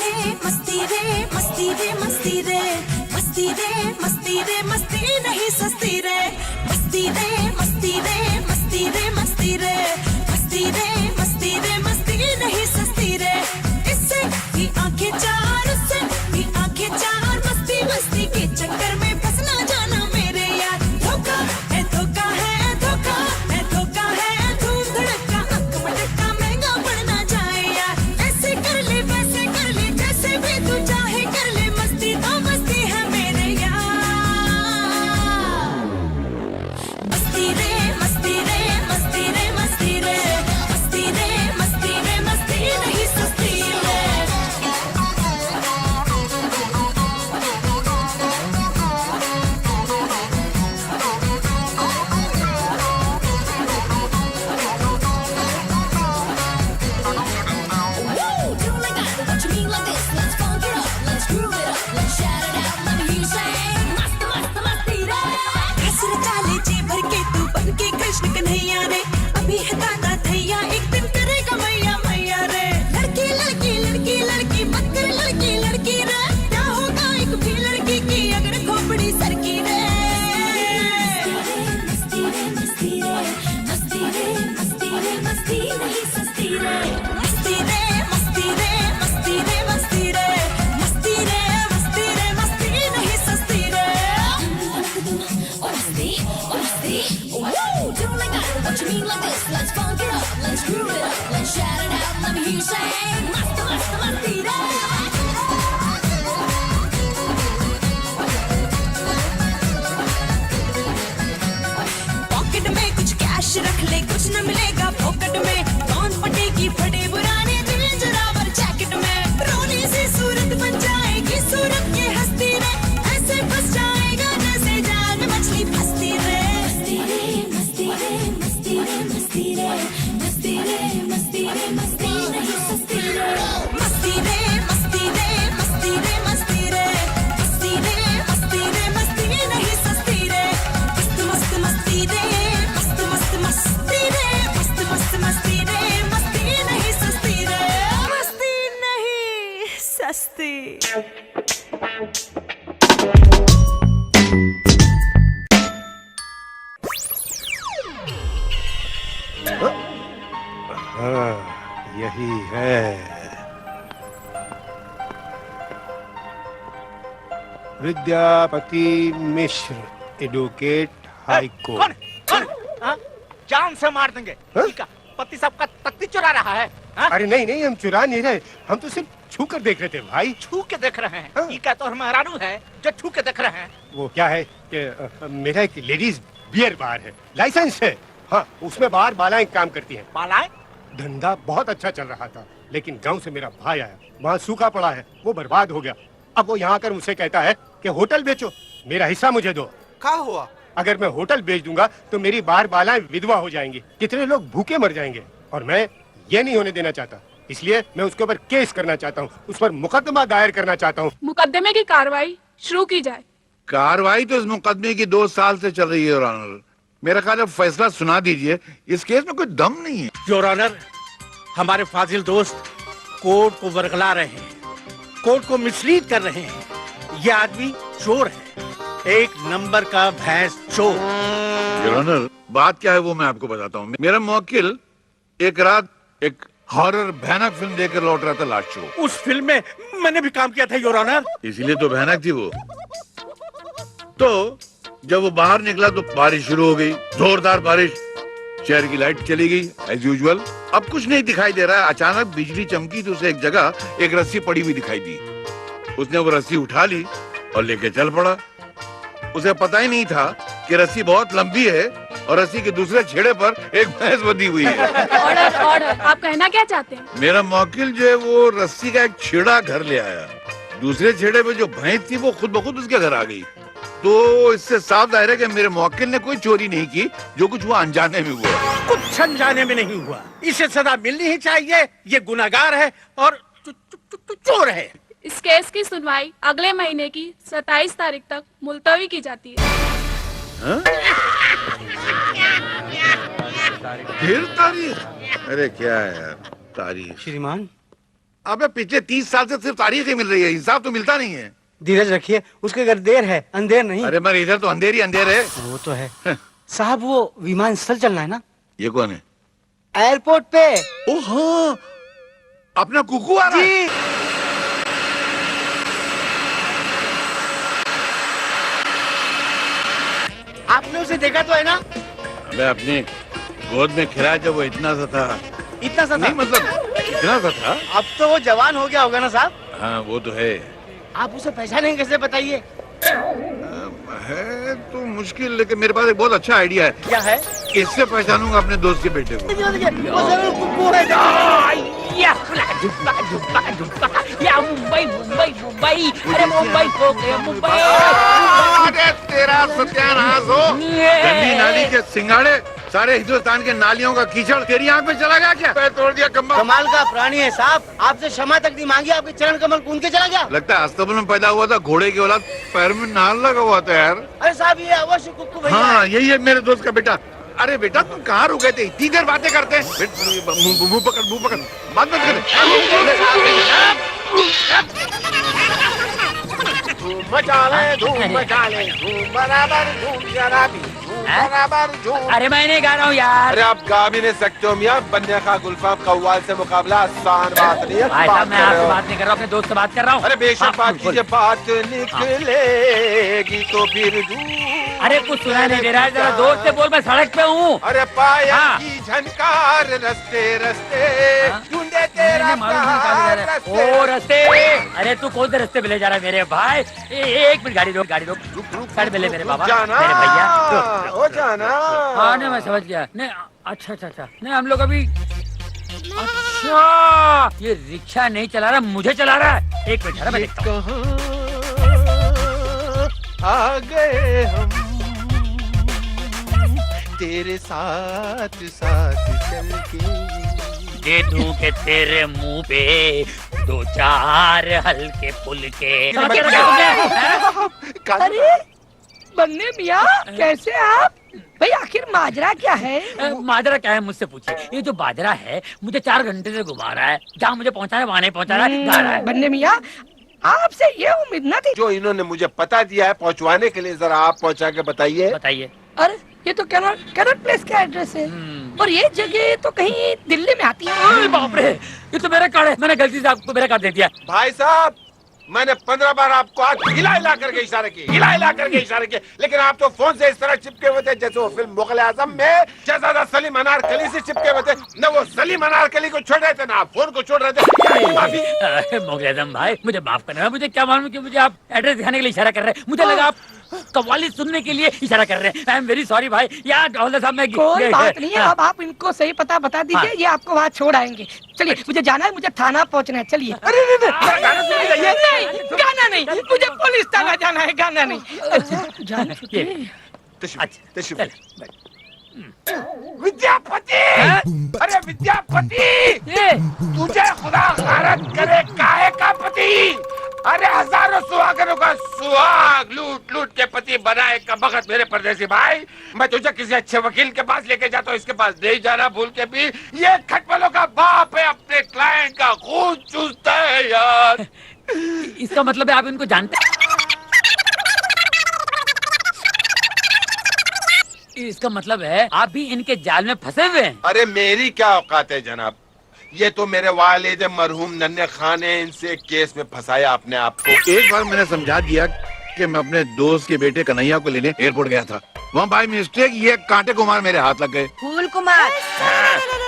रे मस्ती रे मस्ती रे मस्ती रे मस्ती रे मस्ती रे मस्ती नहीं सस्ती रे मस्ती रे मस्ती रे मस्ती रे मस्ती रे मस्ती रे मस्ती रे मस्ती नहीं सस्ती रे इससे भी आंखें चार उससे भी आंखें चार मस्ती मस्ती के चक्कर में फंस ना जाना मेरे यार धोखा है धोखा है धोखा है धोखा है धूम धड़का अक मटका महंगा पड़ ना जाए यार ऐसे कर ले वैसे कर ले जैसे भी तू चाहे कर ले मस्ती तो मस्ती है मेरे यार मस्ती रे मस्ती रे मस्ती रे मस्ती रे मस्ती रे मस्ती रे मस्ती नहीं सस्ती रे कृष्ण कन्हैया रे अभी है दादा थैया एक दिन करेगा मैया मैया रे लड़की लड़की लड़की लड़की मत कर लड़की लड़की रे क्या होगा एक भी लड़की की अगर खोपड़ी सरकी रे मस्ती रे मस्ती रे मस्ती रे मस्ती रे मस्ती नहीं सस्ती रे मस्ती रे मस्ती रे मस्ती रे मस्ती रे मस्ती रे मस्ती रे मस्ती नहीं सस्ती रे What you mean like this? Let's funk it up, let's groove it up, let's shout it out, let me hear you say masta masta mastira pocket में कुछ कैश रख ले कुछ न मिलेगा पॉकेट में कौन पटेगी फटे पुराने दिल जरावर जैकेट में रोनी सी सूरत बन जाएगी सूरत के हस्ती रे ऐसे फंस जाएगा जैसे जाल में मछली फंसती रे मस्ती रे मस्ती रे मस्ती रे मस्ती रे मस्ती रे मस्ती नहीं सस्ती रे मस्ती रे मस्ती रे मस्ती रे मस्ती रे मस्ती रे मस्ती रे मस्ती नहीं सस्ती रे मस्त मस्त मस्ती रे मस्त मस्त मस्ती रे मस्त मस्त मस्ती रे मस्ती नहीं सस्ती रे मस्ती नहीं सस्ती हाँ, यही है। विद्यापति मिश्र, एडवोकेट हाई कोर्ट। जान से मार देंगे। पति साहब का तख्ती चुरा रहा है। अरे नहीं नहीं, हम चुरा नहीं रहे, हम तो सिर्फ छू कर देख रहे थे भाई। छू के देख रहे हैं? ये क्या तो हम हैरानू है जो छू के देख रहे हैं। वो क्या है कि मेरा एक लेडीज बियर बार है, लाइसेंस है। हाँ, उसमें बाहर बालाएं काम करती हैं। बालाएं? धंधा बहुत अच्छा चल रहा था, लेकिन गांव से मेरा भाई आया, वहाँ सूखा पड़ा है, वो बर्बाद हो गया। अब वो यहाँ आकर मुझसे कहता है कि होटल बेचो, मेरा हिस्सा मुझे दो। क्या हुआ? अगर मैं होटल बेच दूंगा तो मेरी बाहर बालाएं विधवा हो जाएंगी, कितने लोग भूखे मर जाएंगे, और मैं ये नहीं होने देना चाहता। इसलिए मैं उसके ऊपर केस करना चाहता हूँ, उस पर मुकदमा दायर करना चाहता हूँ। मुकदमे की कार्रवाई शुरू की जाए। कार्रवाई तो इस मुकदमे की 2 साल से चल रही है योर ऑनर। मेरा ख्याल है फैसला सुना दीजिए, इस केस में कोई दम नहीं है। योर ऑनर, हमारे फाजिल दोस्त कोर्ट को वर्गला रहे हैं, कोर्ट को मिसलीड कर रहे हैं। ये आदमी चोर है, एक नंबर का भैंस चोर। योर ऑनर, बात क्या है वो मैं आपको बताता हूँ। मेरा मुवक्किल एक रात एक हॉरर भयानक फिल्म देखकर लौट रहा था लास्ट शो। उस फिल्म में मैंने भी काम किया था योर ऑनर। इसीलिए तो भयानक थी वो। तो जब वो बाहर निकला तो बारिश शुरू हो गई, जोरदार बारिश। शहर की लाइट चली गई एज यूजुअल। अब कुछ नहीं दिखाई दे रहा है। अचानक बिजली चमकी तो उसे एक जगह एक रस्सी पड़ी हुई दिखाई दी। उसने वो रस्सी उठा ली और लेके चल पड़ा। उसे पता ही नहीं था कि रस्सी बहुत लंबी है और रस्सी के दूसरे छेड़े पर एक भैंस बंधी हुई है। ऑर्डर ऑर्डर, आप कहना क्या चाहते हैं? मेरा मौकिल जो है वो रस्सी का एक छेड़ा घर ले आया। दूसरे छेड़े पे जो भैंस थी वो खुद ब खुद उसके घर आ गई। तो इससे साफ जाहिर है कि मेरे मौकिल ने कोई चोरी नहीं की, जो कुछ हुआ अनजाने में हुआ। कुछ अनजाने में नहीं हुआ, इसे सजा मिलनी ही चाहिए। ये गुनाहगार है और चोर है। इस केस की सुनवाई अगले महीने की 27 तारीख तक मुलतवी की जाती है। फिर तारीख? अरे क्या है यार तारीख। श्रीमान, अबे पिछले 30 साल से सिर्फ तारीख ही मिल रही है, इंसाफ तो मिलता नहीं है। धीरज रखिए, उसके घर देर है, अंधेर नहीं। अरे मगर इधर तो अंधेर ही अंधेर है। वो तो है साहब, वो विमान स्थल चलना है ना? ये कौन है? एयरपोर्ट पे। ओह हाँ, अपना कुकू आ रहा है। आपने उसे देखा तो है ना? अबे अपनी गोद में खिलाया जब वो इतना सा था। इतना सा नहीं मतलब इतना सा था। अब तो वो जवान हो गया होगा ना साहब? हाँ वो तो है। आप उसे पहचानेंगे कैसे बताइए? है तो मुश्किल, लेकिन मेरे पास एक बहुत अच्छा आइडिया है। क्या है? इससे पहचानूंगा अपने दोस्त के बेटे को। वो जरूर कुकू है। या मुंबई मुंबई मुंबई, अरे मुंबई हो गया मुंबई। अरे तेरा सत्यानाश हो। गंदी नाली के सिंगाड़े, सारे हिंदुस्तान के नालियों का कीचड़ तेरी आंख में चला गया क्या? पैर तोड़ दिया कम्बल। कमाल का प्राणी है साहब, आपसे क्षमा तक नहीं मांगी, आपके चरण कमल कूद के चला गया। लगता है अस्तबल में पैदा हुआ था, घोड़े की औलाद, पैर में नाल लगा हुआ था यार। अरे साहब ये अवश्य कुकू भैया। हाँ यही है मेरे दोस्त का बेटा। अरे बेटा तुम कहाँ रुके थे? इतनी देर बातें करते हैं। मुंह पकड़, बात मत कर। धूम मचा ले, धूम बराबर, धूम शराबी, धूम बराबर, धूम। अरे मैं नहीं गा रहा हूँ यार। अरे आप गा भी नहीं सकते हो मियां, बन्ने का गुलफाम कव्वाल से मुकाबला आसान बात नहीं है। भाई साहब मैं आपसे बात नहीं कर रहा हूँ, अपने दोस्त से बात कर रहा हूँ। अरे बेशक बात कीजिए, बात निकलेगी तो फिर अरे कुछ सुना नहीं दे रहा है, जरा जोर से बोल, मैं सड़क पे हूँ। अरे पाया हाँ। की झनकार रस्ते रस्ते ढूंढे तेरा ओ रस्ते। अरे तू कौन से रस्ते पे ले जा रहा है मेरे भाई? एक मिनट, गाड़ी रोक साइड में ले मेरे बाबा, मेरे भैया हो जाना। हाँ नहीं मैं समझ गया। नहीं अच्छा नहीं हम लोग अभी, अच्छा ये रिक्शा नहीं चला रहा, मुझे चला रहा है। एक मिनट मैं देखता हूँ। आ गए हम तेरे साथ साथ चल के। दे दूं के तेरे मुंह पे 2-4 हल्के फुल्के। अरे बन्ने मियाँ कैसे आप? भाई आखिर माजरा क्या है? माजरा क्या है मुझसे पूछिए। ये जो बाजरा है मुझे 4 घंटे से घुमा रहा है, जहाँ मुझे पहुँचाना है वहाँ नहीं पहुँचा रहा है। बन्ने मियाँ आपसे ये उम्मीद न थी। जो इन्होंने मुझे पता दिया है पहुंचवाने के लिए, जरा आप पहुंचा के बताइए। अरे ये तो कैनॉट प्लेस का एड्रेस है, और ये जगह तो कहीं दिल्ली में आती है। बाप रे, ये तो मेरा कार्ड है, मैंने गलती से आपको मेरा कार्ड दे दिया। भाई साहब मैंने 15 बार आपको आज हिला करके इशारे किए, लेकिन आप तो फोन से इस तरह चिपके हुए थे जैसे वो फिल्म मुगल आजम में जैसा सलीम अनारकली से चिपके हुए थे। न वो सलीम अनारकली को छोड़ रहे थे, ना आप फोन को छोड़ रहे थे। माफी। मुगल आजम भाई मुझे माफ करना, मुझे क्या मालूम कि मुझे आप एड्रेस दिखाने के लिए इशारा कर रहे हैं। मुझे लगा आप कव्वाली सुनने के लिए इशारा कर रहे हैं। आई एम वेरी सॉरी भाई। यार हवलदार साहब मैं कोई बात नहीं है, अब आप इनको सही पता बता दीजिए, ये आपको वहाँ छोड़ आएंगे। चलिए मुझे जाना है, मुझे थाना पहुँचना है। चलिए। नहीं गाना नहीं, मुझे पुलिस थाना जाना है, गाना नहीं। अच्छा विद्यापति, अरे विद्यापति, तुझे खुदा गारत करे काहे का पति। अरे हजारों सुहागनों का सुहाग लूट के पति बनाए का बखत मेरे परदेसी भाई। मैं तुझे किसी अच्छे वकील के पास लेके जाता हूँ, इसके पास नहीं जाना भूल के भी। ये खटमलों का बाप है, अपने क्लाइंट का खून चूसता है यार। इसका मतलब है आप इनको जानते हैं? इसका मतलब है आप भी इनके जाल में फंसे हुए हैं। अरे मेरी क्या औकात है जनाब, ये तो मेरे वालिद मरहूम नन्हे खान ने इनसे केस में फंसाया अपने आप को। एक बार मैंने समझा दिया कि मैं अपने दोस्त के बेटे कन्हैया को लेने एयरपोर्ट गया था, वहाँ बाय मिस्टेक ये कांटे कुमार मेरे हाथ लग गए। फूल कुमार।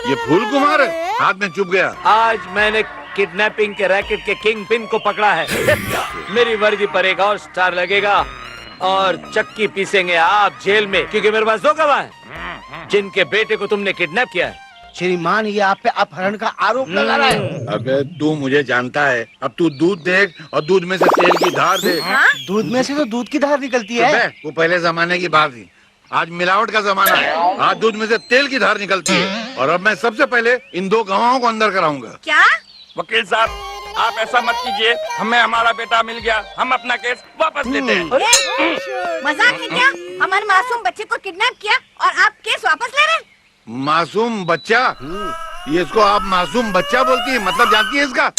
ये फूल कुमार हाथ में चुभ गया। आज मैंने किडनैपिंग के रैकेट के किंग पिन को पकड़ा है। मेरी वर्दी पर एक और स्टार लगेगा और चक्की पीसेंगे आप जेल में, क्योंकि मेरे पास 2 गवाह हैं जिनके बेटे को तुमने किडनैप किया है। श्रीमान ये आप पे अपहरण का आरोप लगा रहा है। अबे तू मुझे जानता है, अब तू दूध देख और दूध में से तेल की धार दे। दूध में से तो दूध की धार निकलती है। वो पहले जमाने की बात थी, आज मिलावट का जमाना है। आज दूध में से तेल की धार निकलती है, और अब मैं सबसे पहले इन 2 गवाहों को अंदर कराऊंगा। क्या? वकील साहब आप ऐसा मत कीजिए, हमें हमारा बेटा मिल गया, हम अपना केस वापस लेते हैं। मजाक है क्या? हमारे मासूम बच्चे को किडनैप किया और आप केस वापस ले रहे हैं? मासूम बच्चा? ये इसको आप मासूम बच्चा बोलती है, मतलब जानती है इसका?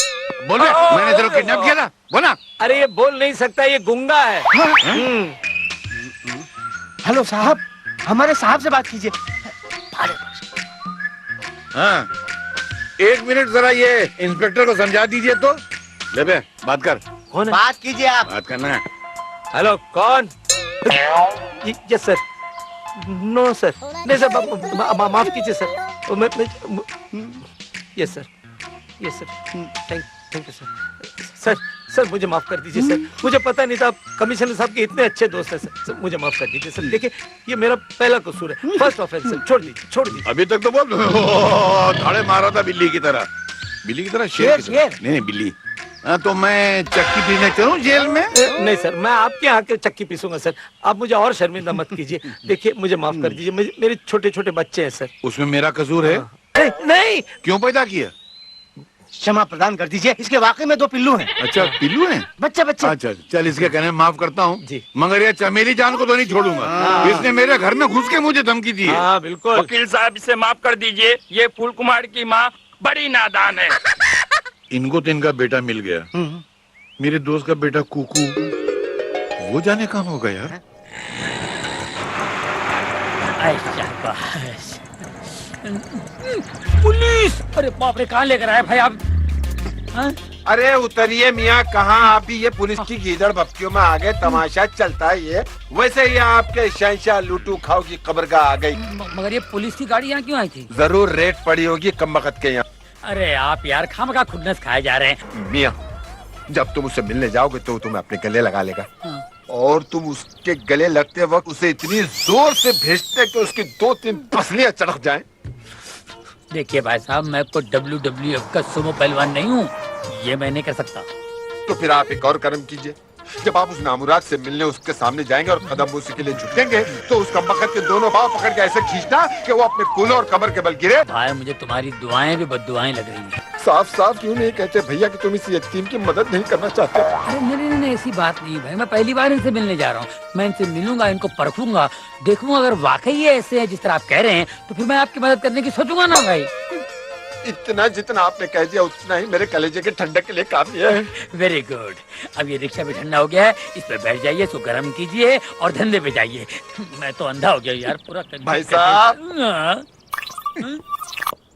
बोले मैंने तेरे को किडनैप किया था, बोला। अरे ये बोल नहीं सकता, ये गुंगा है। हेलो साहब, हमारे साहब से बात कीजिए। हाँ, 1 मिनट जरा ये इंस्पेक्टर को समझा दीजिए तो। ले बे, बात कर। कौन है? बात कीजिए आप। बात करना है। हेलो, कौन? Yes sir. नो सर, नहीं सर, माफ कीजिए सर। मैं yes sir, yes sir, thank you sir. Sir मुझे माफ कर दीजिए सर, मुझे पता नहीं था आप कमिश्नर साहब के इतने अच्छे दोस्त हैं सर। मुझे माफ कर दीजिए सर। देखिए ये मेरा पहला कसूर है, फर्स्ट ऑफेंस सर। छोड़ दीजिए। अभी तक तो बोल धाड़े मारा था बिल्ली की तरह, शेर की तरह। नहीं बिल्ली। हाँ, तो मैं चक्की पीने चलूं जेल में? नहीं सर, मैं आपके यहाँ के चक्की पीसूंगा सर। आप मुझे और शर्मिंदा मत कीजिए। देखिए मुझे माफ कर दीजिए, मेरे छोटे छोटे बच्चे हैं सर। उसमें मेरा कसूर है? नहीं। क्यों पैदा किया? क्षमा प्रदान कर दीजिए, इसके वाकई में 2 पिल्लू हैं। अच्छा, पिल्लू हैं? बच्चे। अच्छा चल, इसके कहने माफ करता हूँ जी, मगर ये चमेली जान को तो नहीं छोड़ूंगा। इसने मेरे घर में घुस के मुझे धमकी दी है। हाँ बिल्कुल। वकील साहब इसे माफ कर दीजिए, ये फूल कुमार की माँ बड़ी नादान है। इनको तो इनका बेटा मिल गया, मेरे दोस्त का बेटा कुकू वो जाने कहाँ होगा यार। पुलिस! अरे बाप रे, कहाँ लेकर आए भाई आप? अरे उतरिए मियाँ, कहाँ आप भी ये पुलिस की गीदड़ बप्तियों में आ गए। तमाशा चलता है ये। वैसे ये आपके शहंशाह लूटू खाओ की कब्रगाह आ गई। मगर ये पुलिस की गाड़ी यहाँ क्यों आई थी? जरूर रेट पड़ी होगी कम वक्त के यहाँ। अरे आप यार खामखा खुन्नस खाए जा रहे हैं। मियाँ, जब तुम उससे मिलने जाओगे तो तुम्हें अपने गले लगा लेगा। और तुम उसके गले लगते वक्त उसे इतनी जोर से भेजते कि उसकी 2-3 पसलियां चढ़क जाएं। देखिए भाई साहब, मैं कोई WWF का सुमो पहलवान नहीं हूँ, ये मैं नहीं कर सकता। तो फिर आप एक और कर्म कीजिए, जब आप उस नामुराद से मिलने उसके सामने जाएंगे और कदम उसी के लिए झुकेंगे तो उसका बखत के दोनों पांव पकड़ के ऐसे खींचना कि वो अपने कूल्हे और कमर के बल गिरे। भाई मुझे तुम्हारी दुआएं भी बद्दुआएं लग रही हैं। साफ साफ क्यों नहीं कहते भैया कि तुम इस यतीम की मदद नहीं करना चाहते? अरे नहीं, ऐसी बात नहीं भाई, मैं पहली बार इनसे मिलने जा रहा हूँ। मैं इनसे मिलूंगा, इनको परखूंगा, देखूंगा अगर वाकई ये ऐसे है जिस तरह आप कह रहे हैं तो फिर मैं आपकी मदद करने की सोचूंगा ना भाई। इतना जितना आपने कह दिया उतना ही मेरे कलेजे के ठंडक के लिए काफी है। Very good. अब ये रिक्शा भी ठंडा हो गया है, इस पे बैठ जाइए, इसको गर्म कीजिए और धंधे पे जाइए। मैं तो अंधा हो गया यार पूरा। भाई साहब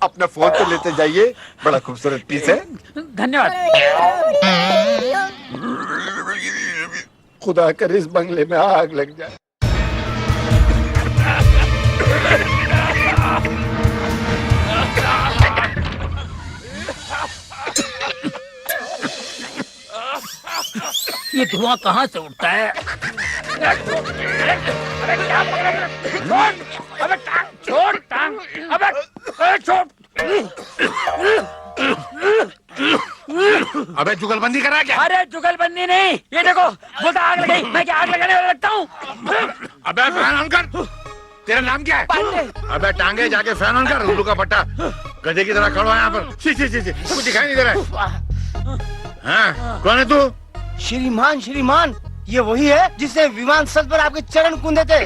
अपना फोन तो लेते जाइए, बड़ा खूबसूरत पीस है। धन्यवाद। खुदा करे इस बंगले में आग लग जाए। ये धुआं कहाँ से उठता है? अरे क्या पकड़ रहे हो? अबे टांग छोड़, टांग। अबे छोड़। अबे जुगलबंदी करा क्या? अरे जुगलबंदी नहीं, ये देखो बोलता आग लग गई। मैं क्या आग लगाने वाला लगता हूँ? अबे फैन ऑन कर। तेरा नाम क्या है? अबे टांगे जाके फैन ऑन कर। उल्लू का पट्टा गधे की तरह खड़ा है यहाँ पर। सी कुछ दिखाई नहीं दे रहा है। हाँ, कौन है तू? श्रीमान, ये वही है जिसने विमान सत पर आपके चरण कूदे थे।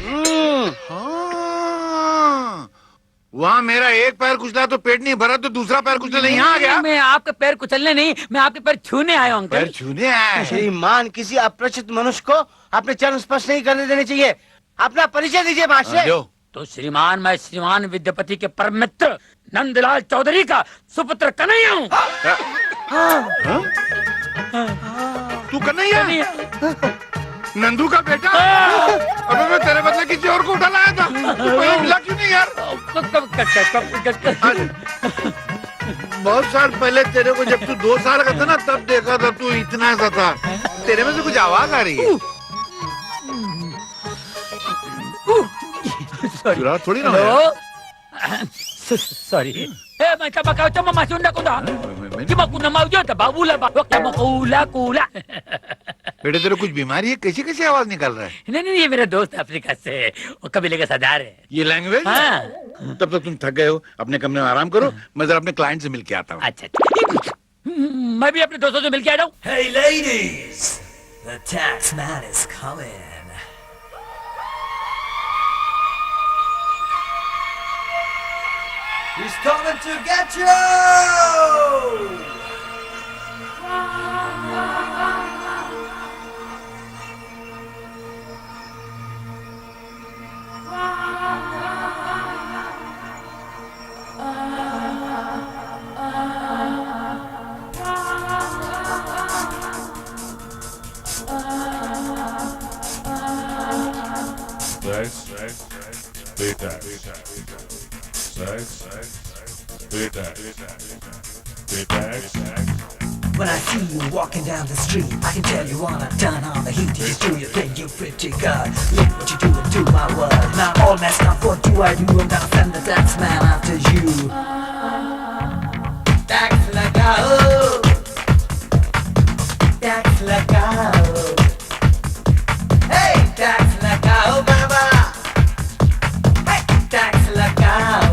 वहाँ मेरा एक पैर कुचला तो पेट नहीं भरा, तो दूसरा पैर कुचलने यहाँ आ गया। मैं आपके पैर कुचलने नहीं, मैं आपके पैर छूने आया हूँ। पैर छूने आया? श्रीमान, किसी अपरिचित मनुष्य को अपने चरण स्पर्श नहीं करने देने चाहिए। अपना परिचय दीजिए महाशय। तो श्रीमान, मैं श्रीमान विद्यापति के परम मित्र नंदलाल चौधरी का सुपुत्र कन्हैया हूँ। तू कन्हैया? नंदू का बेटा? अबे मैं तेरे बदले किसी और को उठा लाया था, कोई मिला क्यों नहीं यार? बहुत साल पहले तेरे को जब तू 2 साल का था ना, तब देखा था तू इतना सा था। तेरे में से कुछ आवाज आ रही है। चुरा थोड़ी ना Sorry. May kabakaw ito mamasunda ko na. Di ba kuna mau jo tababula ba? Wag mo kula. बेटे तेरे कुछ बीमारी है? कैसी कैसी आवाज निकल रहा है? नहीं, ये मेरा दोस्त अफ्रीका से है, वो कबीले का सरदार है। ये लैंग्वेज? हाँ। तब तक तुम थक गए हो, अपने कमरे में आराम करो। मैं जरा अपने क्लाइंट से मिलके आता हूँ। अच्छा, मैं भी अपने दोस्तों से मिलके आ जाऊँ। Hey ladies, the tax man is coming. He's coming to get you! When I see you walking down the street, I can tell you wanna turn on the heat. You just do your thing, you pretty girl. Look what you doing to my world. Now all messed up, what do I do? I'm gonna send the tax man after you. Tax lagao, tax lagao. Hey, tax lagao, baba. Hey, tax lagao.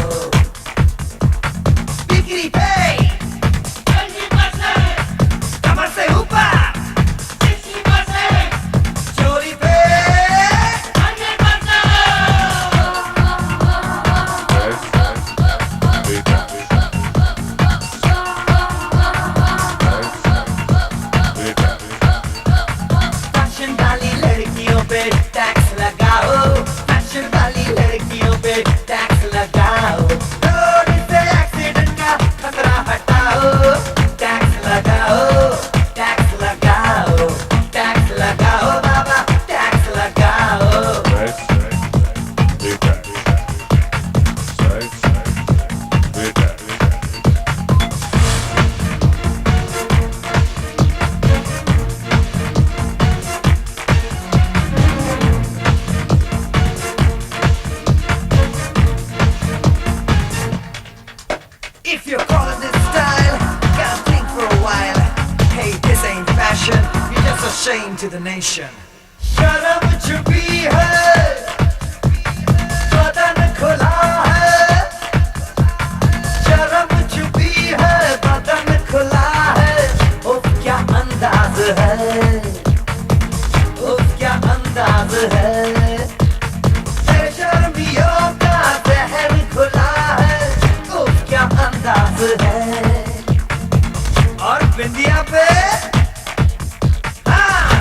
Biggity pay. कमर से ऊपर 60% चोरी पे 100%। Fashion वाली लड़कियों पे tax लगाओ, fashion वाली लड़कियों पे टैक्स लगाओ, रोड से एक्सीडेंट का खतरा हटाओ, टैक्स लगाओ, टैक्स लगाओ, टैक्स लगाओ बाबा, टैक्स लगाओ। If you're calling this style, gotta think for a while. Hey, this ain't fashion, you're just a shame to the nation. शर्म छुपी है, बदन खुला है, शर्म छुपी है, बदन खुला है, उफ क्या अंदाज है, उफ क्या अंदाज है, बेशर्मियों का जहर खुला है, उफ क्या अंदाज है, और बिंदिया पे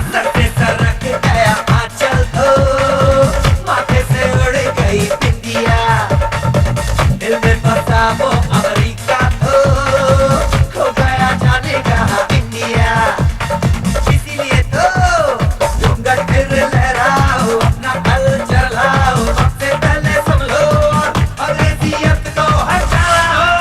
सर पे सरक गया आंचल तो माथे से उड़ गई बिंदिया, दिल में फंसा वो अमेरिका तो खो गया जाने कहा इंडिया, इसीलिए तो घूंघट फिर लहराओ, अपना कल्चर लाओ, सबसे पहले सुन लो और अंग्रेजियत को हटाओ।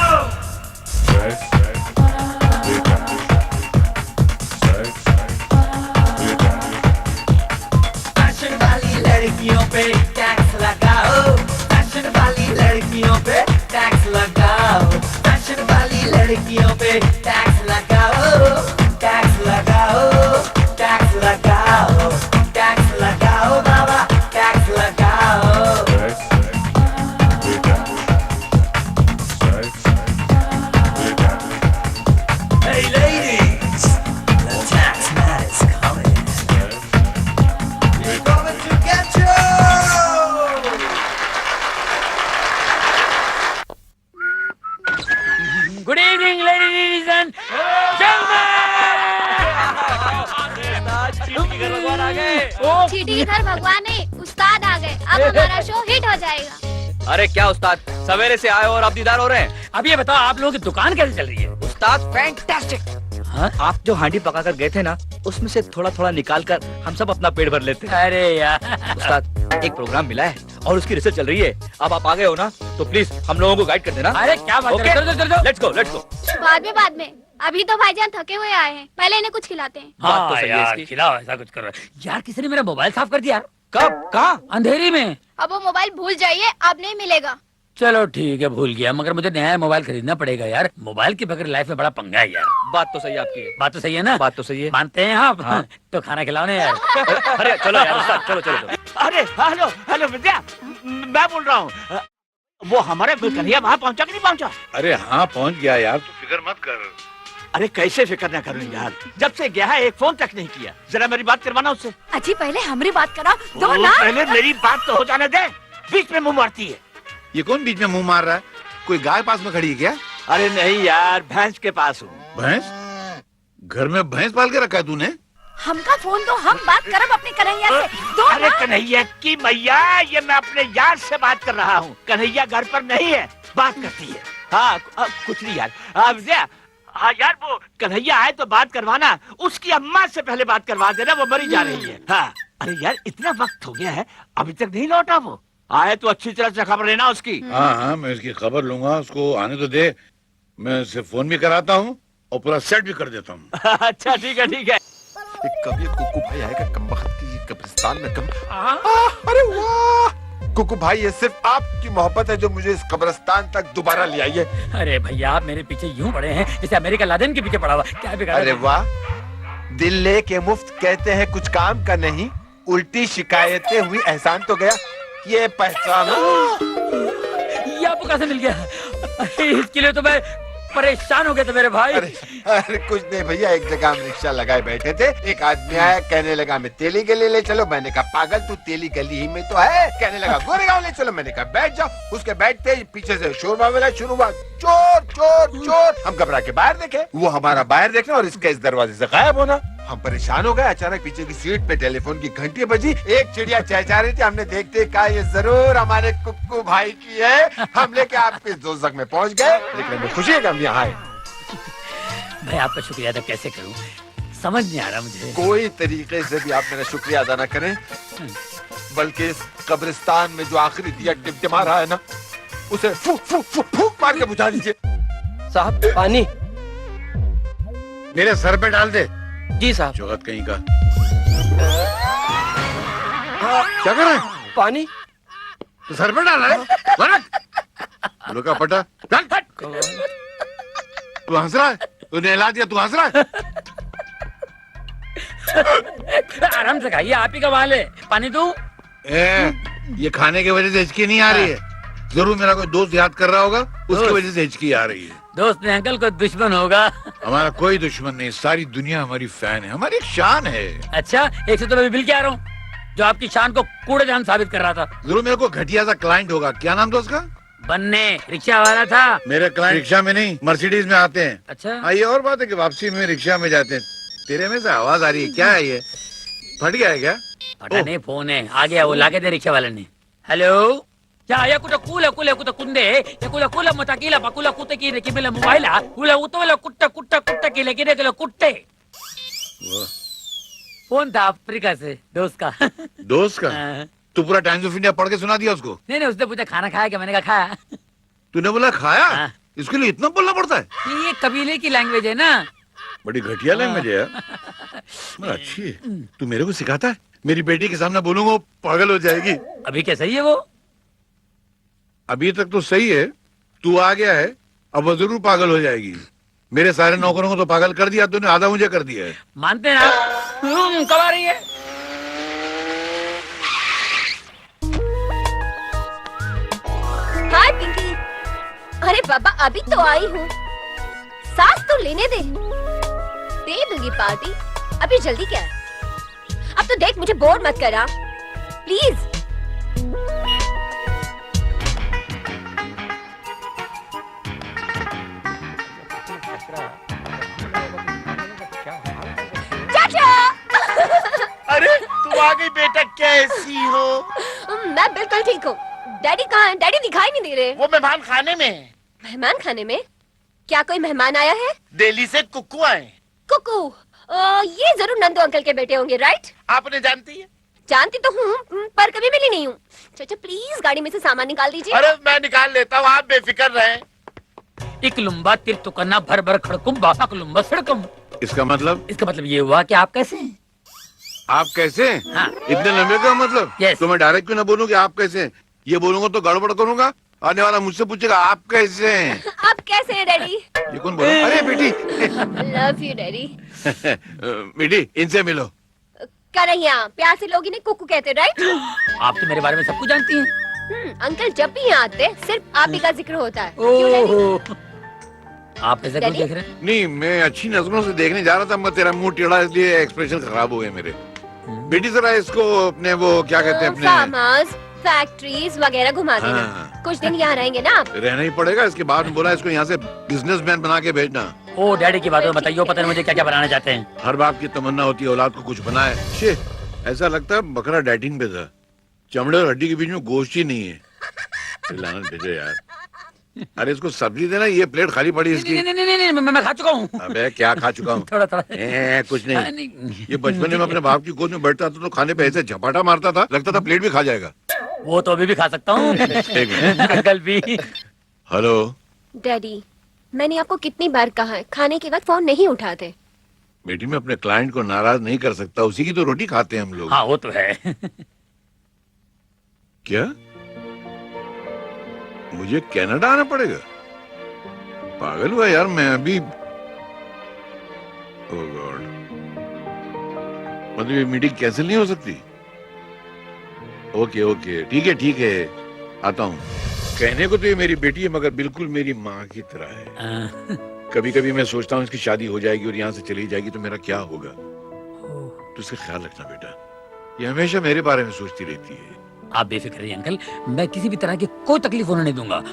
फैशन वाली लड़कियों पे टैक्स लगाओ, फैशन वाली लड़कियों पे टैक्स लगाओ, फैशन वाली लड़कियों पे टैक्स लगाओ, टैक्स लगाओ, टैक्स लगाओ, टैक्स लगाओ बाबा, टैक्स लगाओ। Hey ladies, the tax man is coming. He's coming to get you. Good evening ladies and gentleman. आ गए। चीटी घर भगवान नहीं, उस्ताद आ गए। अब हमारा शो हिट हो जाएगा। अरे क्या उस्ताद, सवेरे से आए और अब दीदार हो रहे हैं। अब ये बताओ आप लोगों की दुकान कैसे चल रही है? उस्ताद फैंटास्टिक। हाँ? आप जो हांडी पका कर गए थे ना, उसमें से थोड़ा थोड़ा निकाल कर हम सब अपना पेट भर लेते हैं। अरे यार उस्ताद एक प्रोग्राम मिला है और उसकी रिसर्च चल रही है। अब आप आ गए हो ना, तो प्लीज हम लोगों को गाइड कर देना। अरे क्या बात Okay? कर लेट्स गो लेट्स गो। बाद में अभी तो भाईजान थके हुए आए हैं, पहले इन्हें कुछ खिलाते हैं। बात तो सही है यार इसकी। खिलाओ, ऐसा कुछ करो यार। किसी ने मेरा मोबाइल साफ कर दिया यार। कब कहाँ? अंधेरी में। अब वो मोबाइल भूल जाइए, अब नहीं मिलेगा। चलो ठीक है, भूल गया, मगर मुझे नया मोबाइल खरीदना पड़ेगा यार। मोबाइल के बगैर लाइफ में बड़ा पंगा है यार। बात तो सही है आपकी। बात तो सही है ना? बात तो सही है। मानते हैं आप? हाँ। तो खाना खिलाओ ना यार। अरे चलो यार उस्ताद, चलो चलो चलो। अरे हेलो हेलो विद्या, मैं बोल रहा हूँ, वो हमारे कन्हैया वहाँ पहुँचा कि नहीं पहुँचा? अरे हाँ पहुंच गया यार, तू फिक्र मत कर। अरे कैसे फिक्र न करूँ यार, जब से गया है एक फोन तक नहीं किया। जरा मेरी बात करवाना उससे। अजी पहले हमारी बात करा दो वो ना। पहले मेरी बात तो हो जाने दे, बीच में मुंह मारती है। ये कौन बीच में मुंह मार रहा है? कोई गाय पास में खड़ी है क्या? अरे नहीं यार, भैंस के पास हूँ। भैंस? घर में भैंस पाल के रखा है तूने? हमका फोन दो, हम बात करब अपने कन्हैया से। दो अरे ना। कन्हैया की मैया, ये मैं अपने यार से बात कर रहा हूँ। कन्हैया घर पर नहीं है, बात करती है। हाँ कुछ नहीं यार। विजया, हाँ यार वो कन्हैया आए तो बात करवाना, उसकी अम्मा से पहले बात करवा देना, वो मरी जा रही है। हाँ अरे यार इतना वक्त हो गया है, अभी तक नहीं लौटा वो। आए तो अच्छी तरह से खबर लेना उसकी। हाँ हाँ, मैं इसकी खबर लूंगा, उसको आने तो दे। मैं उसे फोन भी कराता हूँ और पूरा सेट भी कर देता हूँ। अच्छा ठीक है ठीक है। कभी कुकू भाई आएगा कमबख्त की कब्रिस्तान में अरे वाह कुकू भाई, ये सिर्फ आपकी मोहब्बत है जो मुझे इस कब्रिस्तान तक दोबारा ले आई है। अरे भैया आप मेरे पीछे यूं पड़े हैं जैसे अमेरिका लादेन के पीछे पड़ा हुआ। क्या बिगाड़ा? अरे वाह, दिल लेके मुफ्त कहते हैं कुछ काम का नहीं, उल्टी शिकायतें हुई एहसान तो गया, ये पहचानो। ये आपको कैसे मिल गया? इसके लिए तो मैं परेशान हो गया था मेरे भाई। अरे कुछ नहीं भैया, एक जगह हम रिक्शा लगाए बैठे थे, एक आदमी आया, कहने लगा मैं तेली गली ले चलो। मैंने कहा पागल, तू तेली गली ही में तो है। कहने लगा गोरेगांव ले चलो। मैंने कहा बैठ जाओ। उसके बैठते ही पीछे से शोर मामला शुरू हुआ, चोर चोर चोर। हम घबरा के बाहर देखे, वो हमारा बाहर देखना और इसके इस दरवाजे से गायब होना। हम परेशान हो गए। अचानक पीछे की सीट पे टेलीफोन की घंटी बजी, एक चिड़िया चहचहा रही थी। हमने देखते कहा ये जरूर हमारे कुक्कू भाई की है। हम लेके आपके दोजख में पहुंच गए, लेकिन हमें खुशी है कि हम यहाँ आए। भाई आपका शुक्रिया अदा कैसे करूं, समझ नहीं आ रहा मुझे। कोई तरीके से भी आप मेरा शुक्रिया अदा न करें, बल्कि इस कब्रिस्तान में जो आखिरी दिया टिमटिमा रहा है ना, उसे फूक फूक फूक फूक मार के बुझा दीजिए। साहब पानी। मेरे सर पे डाल दे। जी साहब। चौहद कहीं का। क्या कर रहा है? पानी तो सर पे डाला है? बोलो का पटा डाल। तू हंस रहा है? तूने हिला दिया, तू हंस रहा है? आराम से खाइए, आप ही का वाल है। पानी दूं? ये खाने की वजह से हिचकी नहीं आ रही है। जरूर मेरा कोई दोस्त याद कर रहा होगा, उसकी वजह से हिचकी आ रही है। दोस्त ने अंकल को दुश्मन होगा। हमारा कोई दुश्मन नहीं, सारी दुनिया हमारी फैन है, हमारी एक शान है। अच्छा, एक से तो मैं बिल के आ रहा हूँ जो आपकी शान को कूड़ेदान साबित कर रहा था। जरूर मेरे को घटिया सा क्लाइंट होगा। क्या नाम था उसका? बन्ने, रिक्शा वाला था। मेरे क्लाइंट रिक्शा में नहीं, मर्सिडीज में आते हैं। अच्छा। ये और बात है कि वापसी में रिक्शा में जाते हैं। तेरे में से आवाज आ रही है, क्या है ये? फट गया है क्या? पता नहीं, फोन है आ गया, वो लाके दे रिक्शा वाले ने। Hello ya kuta kula kuta kunde ya kula matakila pakula kuta kile kimela mobile kula utola kuta kile kile kutte phone था अफ्रीका से दोस्त का। दोस्त का? तू पूरा टाइम्स ऑफ इंडिया पढ़ के सुना दिया उसको? नहीं उसने पूछा खाना खाया क्या, मैंने कहा खाया। तूने बोला खाया? इसके लिए इतना बोलना पड़ता है? ये कबीले की लैंग्वेज है ना। बड़ी घटिया लैंग्वेज है यार। अच्छी है। तू मेरे को सिखाता है? मेरी बेटी के सामने बोलूंगा वो पागल हो जाएगी। अभी क्या सही है वो? अभी तक तो सही है, तू आ गया है, अब वो जरूर पागल हो जाएगी। मेरे सारे नौकरों को तो पागल कर दिया तूने, आधा मुझे कर दिया है। मानते ना? कब आ रही है? हाय पिंकी। अरे बाबा अभी तो आई हूँ, सांस तो लेने दे दूंगी पार्टी। अभी जल्दी क्या है? अब तो देख मुझे बोर मत करा प्लीज। अरे तू आ गई बेटा, कैसी हो? मैं बिल्कुल ठीक हूँ। डैडी कहाँ हैं? डैडी दिखाई नहीं दे रहे। वो मेहमान खाने में। मेहमान खाने में? क्या कोई मेहमान आया है? दिल्ली से कुक्कू आए। कुक्कू? ये जरूर नंदू अंकल के बेटे होंगे, राइट? आपने जानती है? जानती तो हूँ पर कभी मिली नहीं हूँ। चाचा प्लीज गाड़ी में से सामान निकाल दीजिए। अरे मैं निकाल लेता हूँ, आप बेफिक्र रहें। एक लुम्बा तिर तुकन्ना भर भर खड़कुम बासा लुम्बा सड़कम। इसका मतलब? इसका मतलब ये हुआ कि आप कैसे हैं? आप कैसे? हाँ। इतने लंबे का मतलब? yes. तो मैं डायरेक्ट क्यों ना बोलूं कि आप कैसे हैं? ये बोलूंगा तो गड़बड़ करूंगा, आने वाला मुझसे पूछेगा आप कैसे हैं? आप कैसे हैं डैडी? ये कौन बोला? अरे बेटी। Love you daddy. बेटी इनसे मिलो। कन्हैया, प्यार से लोग इन्हें कुक्कू कहते, राइट? आप तो मेरे बारे में सब कुछ जानती हैं। अंकल जब भी यहाँ आते सिर्फ आप ही का जिक्र होता है। क्यों डैडी? आप ऐसा क्यों देख रहे हैं? नहीं मैं अच्छी नजरों से देखने जा रहा था, मैं तेरा मुंह टेढ़ा इसलिए एक्सप्रेशन खराब हो गए मेरे। बेटी जरा इसको अपने वो क्या कहते हैं अपने फार्म हाउस, फैक्ट्रीज वगैरह घुमा देना। हाँ। कुछ दिन यहाँ रहेंगे ना आप? रहना ही पड़ेगा, इसके बाद में बोला इसको यहाँ से बिजनेसमैन बना के भेजना। ओ डैडी की बात बताइए, पता नहीं मुझे क्या क्या बनाना चाहते हैं। हर बाप की तमन्ना होती है औलाद को कुछ बनाए। शे ऐसा लगता है बकरा डाइटिंग पे था, चमड़े और हड्डी के बीच में गोश्त ही नहीं है। लानत भेजो यार। अरे इसको सब्जी देना, ये प्लेट खाली पड़ी इसकी। नहीं, मैं खा चुका हूँ। अबे क्या खा चुका हूँ? थोड़ा कुछ नहीं। ये बचपन में अपने बाप की गोद में बैठता था तो खाने पे ऐसे झपाटा मारता था, लगता था प्लेट भी खा जाएगा। वो तो अभी भी खा सकता हूँ। एक मिनट। अंकल भी। हेलो। डैडी, मैंने आपको कितनी बार कहा है खाने के वक्त फोन नहीं उठाते। बेटी मैं अपने क्लाइंट को नाराज नहीं कर सकता, उसी की तो रोटी खाते हैं हम लोग। हाँ वो तो है। क्या मुझे कनाडा आना पड़ेगा? पागल हुआ यार मैं अभी। ओह गॉड, मतलब ये मीटिंग कैंसिल नहीं हो सकती? ओके ओके ठीक है आता हूँ। कहने को तो ये मेरी बेटी है मगर बिल्कुल मेरी माँ की तरह है। कभी कभी मैं सोचता हूँ इसकी शादी हो जाएगी और यहाँ से चली जाएगी तो मेरा क्या होगा। तो इसका ख्याल रखना बेटा, ये हमेशा मेरे बारे में सोचती रहती है। आप बेफिक्र रहिए अंकल, मैं किसी भी तरह की कोई तकलीफ होने नहीं दूंगा।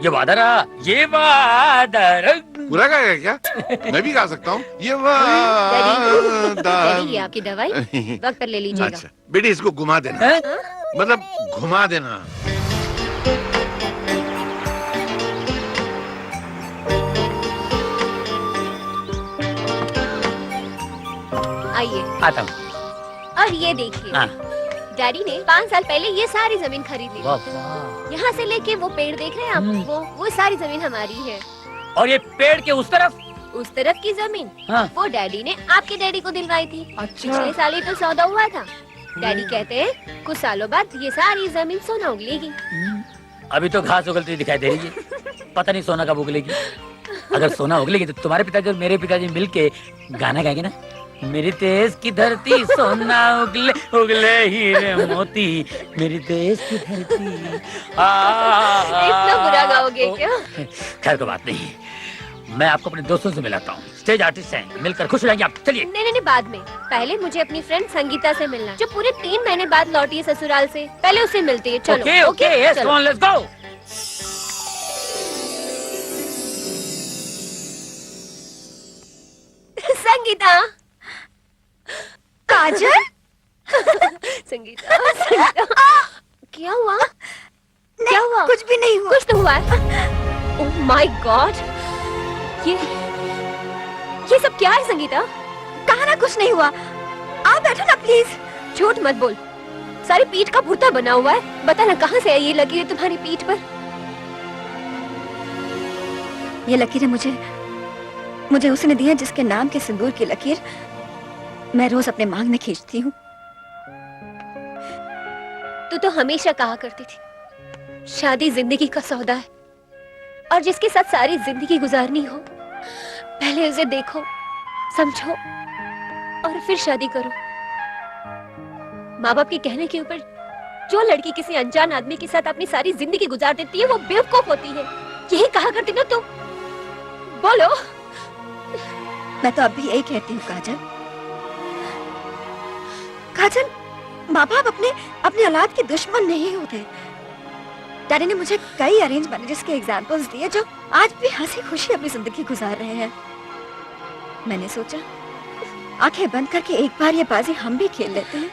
ये वादा रहा, ये वादा रहा। पूरा गाएगा क्या? मैं भी गा सकता हूँ ये डैडी, वादा। ये आपकी दवाई वक्त पर ले लीजिएगा। अच्छा बेटी इसको घुमा देना, मतलब घुमा देना। आइए। आता हूँ। और ये देखिए, हाँ। डैडी ने 5 साल पहले ये सारी जमीन खरीद ली। वाह, वाह। यहाँ से लेके वो पेड़ देख रहे हैं आप, वो सारी जमीन हमारी है। और ये पेड़ के उस तरफ की जमीन हाँ। वो डैडी ने आपके डैडी को दिलवाई थी। अच्छा। पिछले साल ही तो सौदा हुआ था। डैडी कहते हैं कुछ सालों बाद ये सारी जमीन सोना उगलेगी। अभी तो घास उगलती दिखाई दे रही है, पता नहीं सोना कब उगलेगी। अगर सोना उगलेगी तो तुम्हारे पिताजी और मेरे पिताजी मिलके गाना गाएंगे ना, मेरी देश की धरती सोना उगले उगले हीरे मोती, मेरी देश की धरती। इतना बुरा गाओगे क्या? खैर कोई बात नहीं, मैं आपको अपने दोस्तों से मिलाता हूँ, स्टेज आर्टिस्ट हैं, मिलकर खुश हो जाएंगे आप। चलिए। नहीं, बाद में। पहले मुझे अपनी फ्रेंड संगीता से मिलना है, जो पूरे 3 महीने बाद लौटी है ससुराल से। पहले उससे मिलती है। चलो। Okay, yes, come on, let's go. Sangeeta. Kajal. Sangeeta, क्या हुआ? क्या हुआ? कुछ भी नहीं हुआ। कुछ तो हुआ है। ओह माय गॉड, ये सब क्या है संगीता? कहा ना कुछ नहीं हुआ। आप बैठो ना प्लीज। झूठ मत बोल, सारी पीठ का भुर्ता बना हुआ है। बता ना कहाँ से ये लकीरें तुम्हारी पीठ पर? ये लकीरें मुझे उसने दी है जिसके नाम के सिंदूर की लकीर मैं रोज अपने मांग में खींचती हूँ। तू तो हमेशा कहा करती थी शादी जिंदगी का सौदा है, और जिसके साथ सारी जिंदगी गुजारनी हो पहले उसे देखो, समझो और फिर शादी करो। माँ बाप के कहने के ऊपर जो लड़की किसी अनजान आदमी के साथ अपनी सारी जिंदगी गुजार देती है वो बेवकूफ होती है। यही कहा करती ना तुम। बोलो। मैं तो अब भी यही कहती हूँ काजल। काजल, माँ बाप अपने औलाद के दुश्मन नहीं होते। डैडी ने मुझे कई अरेंज मैरिजेस के एग्जाम्पल्स दिए जो आज भी हंसी खुशी अपनी जिंदगी गुजार रहे हैं। मैंने सोचा आंखें बंद करके एक बार ये बाजी हम भी खेल लेते हैं।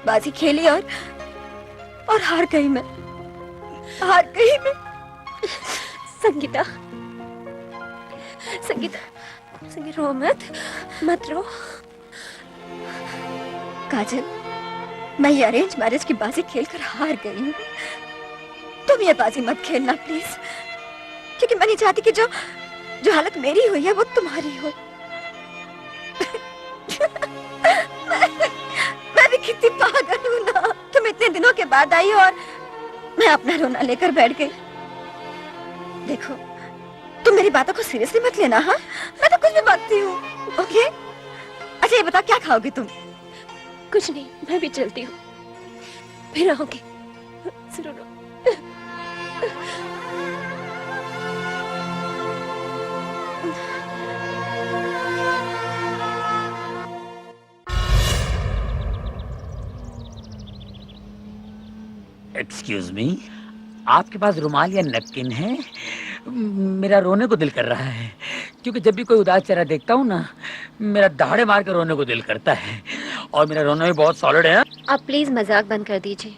बाजी खेली और हार गई मैं। संगीता, रो मत रो। काजल, मैं ये अरेंज मैरिज की बाजी खेलकर हार गई हूँ। तुम ये बाजी मत खेलना प्लीज, क्योंकि मैं नहीं चाहती कि जो हालत मेरी हुई है वो तुम्हारी हो। मैं भी कितनी पागल हूँ ना। तुम इतने दिनों के बाद आई और मैं अपना रोना लेकर बैठ गई। देखो, तुम मेरी बातों को सीरियसली मत लेना। हाँ, मैं तो कुछ भी बातती हूँ। ओके? अच्छा ये बता, क्या खाओगी तुम? कुछ नहीं, मैं भी चलती हूँ, फिर आऊंगी जरूर। एक्सक्यूज मी, आपके पास रुमाल या नैपकिन है? मेरा रोने को दिल कर रहा है, क्योंकि जब भी कोई उदास चेहरा देखता हूँ ना, मेरा दहाड़े मार कर रोने को दिल करता है, और मेरा रोना भी बहुत सॉलिड है। आप प्लीज मजाक बंद कर दीजिए।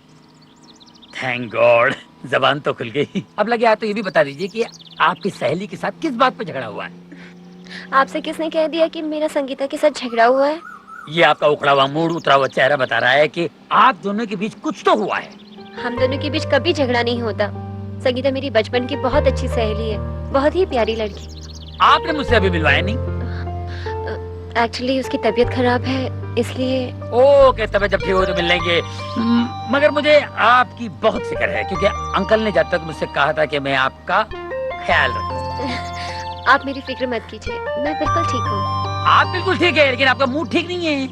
थैंक गॉड, जबान तो खुल गई। अब लगे आप तो ये भी बता दीजिए कि आपकी सहेली के साथ किस बात पे झगड़ा हुआ है? आपसे किसने कह दिया कि मेरा संगीता के साथ झगड़ा हुआ है? ये आपका उखड़ा हुआ मूड, उतरा हुआ चेहरा बता रहा है कि आप दोनों के बीच कुछ तो हुआ है। हम दोनों के बीच कभी झगड़ा नहीं होता। संगीता मेरी बचपन की बहुत अच्छी सहेली है, बहुत ही प्यारी लड़की। आपने मुझसे अभी मिलवाया नहीं? एक्चुअली उसकी तबीयत खराब है, इसलिए। ओके, तब जब ठीक हो तो मिल लेंगे। मगर मुझे आपकी बहुत फिक्र है, क्योंकि अंकल ने जब तक मुझसे कहा था कि मैं आपका ख्याल रखूं। आप मेरी फिक्र मत कीजिए, मैं बिल्कुल ठीक हूँ। आप बिल्कुल ठीक है, लेकिन आपका मूड ठीक नहीं है।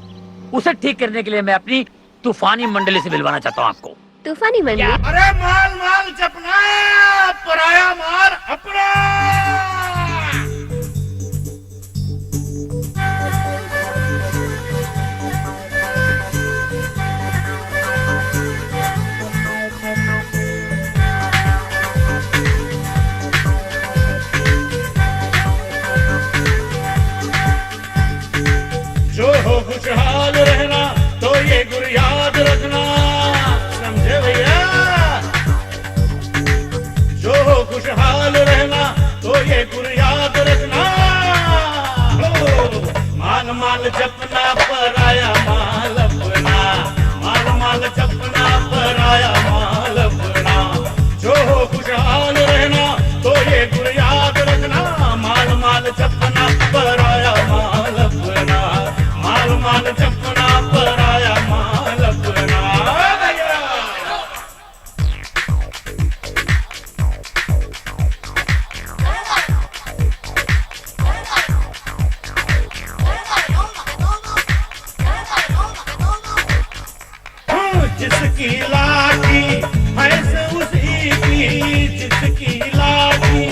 उसे ठीक करने के लिए मैं अपनी तूफानी मंडली से मिलवाना चाहता हूँ आपको। तूफानी मंडली? अरे माल माल जपना, पराया माल अपना। जो हो खुशहाल रहना तो ये गुर याद रखना, समझे भैया। जो हो खुशहाल रहना तो ये गुर याद रखना। माल माल जपना, पराया माल अपना। माल माल जपना, पराया माल अपना। जो हो खुशहाल रहना तो ये गुर याद रखना। माल माल जपना, पराया माल अपना। माल माल जपना, पराया माल अपना। जिसकी लाठी भैंस उसी की, जिसकी लाठी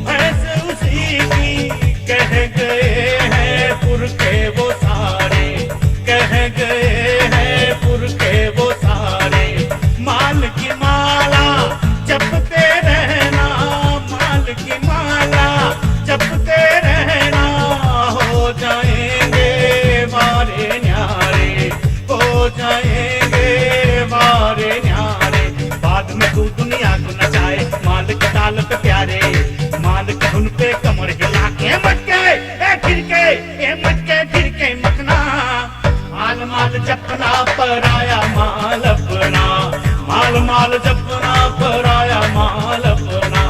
भैंस उसी की। कह गए हैं पुरखे वो सारे, कह गए हैं पुरखे वो सारे। माल की माला जपते रहना, माल की माला जपते रहना। हो जाएंगे मारे न्यारे, हो जाएंगे मारे न्यारे। बाद में तू दुनिया को नचाए, माल के ताल पे प्यारे। माल के धुन पे कमर हिला के मटके खिड़के, मटके खिड़के मखना। माल माल जपना, पराया माल अपना। माल माल जपना, पराया माल अपना।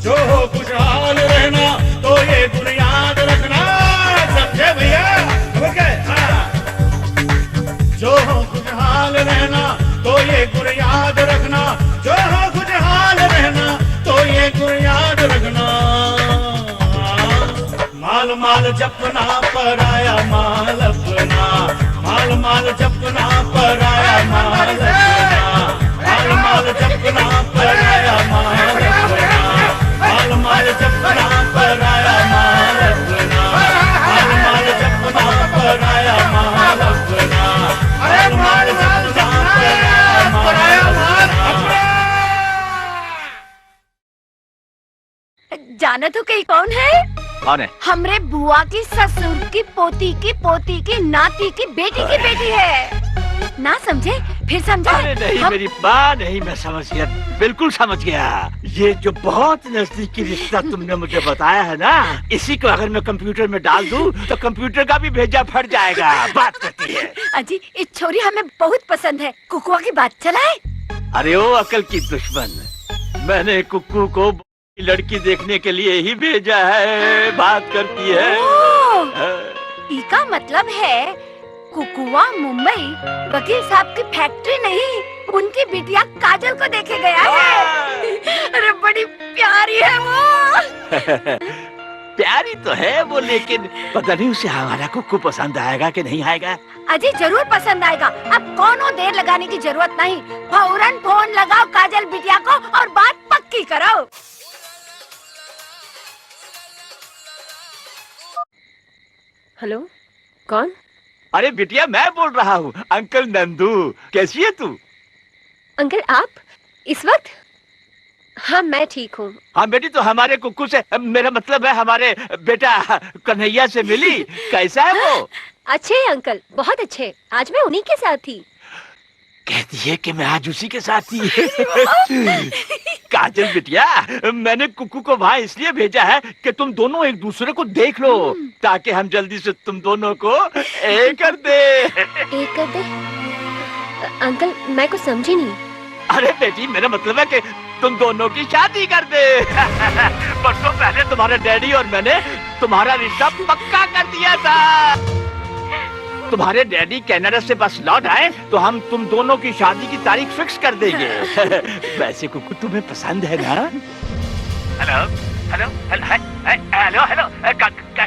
जो हो खुशहाल रहना तो ये गुण याद रखना, समझे भैया। जो हो खुशहाल रहना तो ये गुण याद रखना। जो हो खुशहाल रहना तो ये गुण याद रखना। माल माल जपना, पराया माल अपना। माल माल जपना, पराया माल अपना। माल माल जपना, पराया माल अपना। माल माल जपना, पराया माल अपना। माल माल जपना, पराया माल अपना। माल माल जपना, पराया माल अपना। जाना तो कहीं कौन है? कौन है? हमरे बुआ की ससुर की पोती की नाती की बेटी है। ना समझे? फिर समझा? अरे नहीं मेरी माँ, नहीं, मैं समझ गया, बिल्कुल समझ गया। ये जो बहुत नजदीकी रिश्ता तुमने मुझे बताया है ना, इसी को अगर मैं कंप्यूटर में डाल दूं तो कंप्यूटर का भी भेजा फट जाएगा। बात करती है। अजी, इस छोरी हमें बहुत पसंद है। कुकुआ की बात चलाए। अरे ओ अकल की दुश्मन, मैंने कुक्कू को लड़की देखने के लिए ही भेजा है। बात करती है। इसका मतलब है कुकुआ मुंबई वकील साहब की फैक्ट्री नहीं, उनकी बिटिया काजल को देखे गया है। अरे बड़ी प्यारी है वो। प्यारी तो है वो, लेकिन पता नहीं उसे हमारा कुक्कू पसंद आएगा कि नहीं आएगा। अजी जरूर पसंद आएगा। अब कोनो देर लगाने की जरूरत नहीं, फौरन फोन लगाओ काजल बिटिया को और बात पक्की करो। हेलो, कौन? अरे बिटिया, मैं बोल रहा हूँ, अंकल नंदू। कैसी है तू? अंकल आप इस वक्त? हाँ मैं ठीक हूँ। हाँ बेटी, तो हमारे कुक्कू से, मेरा मतलब है हमारे बेटा कन्हैया से मिली? कैसा है वो? अच्छे है अंकल, बहुत अच्छे। आज मैं उन्हीं के साथ थी। कहती है कि मैं आज उसी के साथ थी। काजल काजल बिटिया, मैंने कुकू को वहाँ इसलिए भेजा है कि तुम दोनों एक दूसरे को देख लो, ताकि हम जल्दी से तुम दोनों को एक कर दे। एक कर दे? अंकल मैं कुछ समझी नहीं। अरे बेटी, मेरा मतलब है कि तुम दोनों की शादी कर दे। बरसों पहले तुम्हारे डैडी और मैंने तुम्हारा रिश्ता पक्का कर दिया था। तुम्हारे डैडी कनाडा से बस लौट आए तो हम तुम दोनों की शादी की तारीख फिक्स कर देंगे। वैसे कुकू तुम्हें पसंद है ना? Hello hello hello hello hello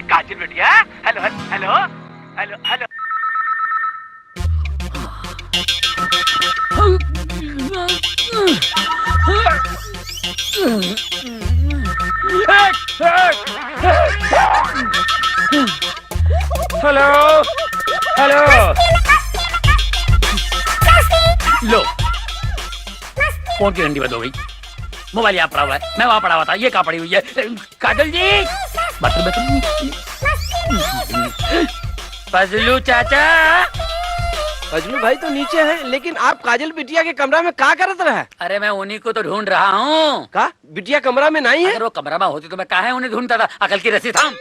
Kajal बिटिया, hello hello hello hello. Hello hello, लो फोन की घंटी बंद हो गई। मोबाइल यहाँ पड़ा हुआ है, मैं वहाँ पड़ा हुआ था, ये कहाँ पड़ी हुई है? काजल जी, फजलू चाचा। फजलू भाई तो नीचे है, लेकिन आप काजल बिटिया के कमरा में क्या करत रहे? अरे मैं उन्हीं को तो ढूंढ रहा हूँ। का बिटिया कमरा में नहीं है? अगर वो कमरा में होती तो मैं कहाँ उन्हें ढूंढता था? अकल की रस्सी थाम।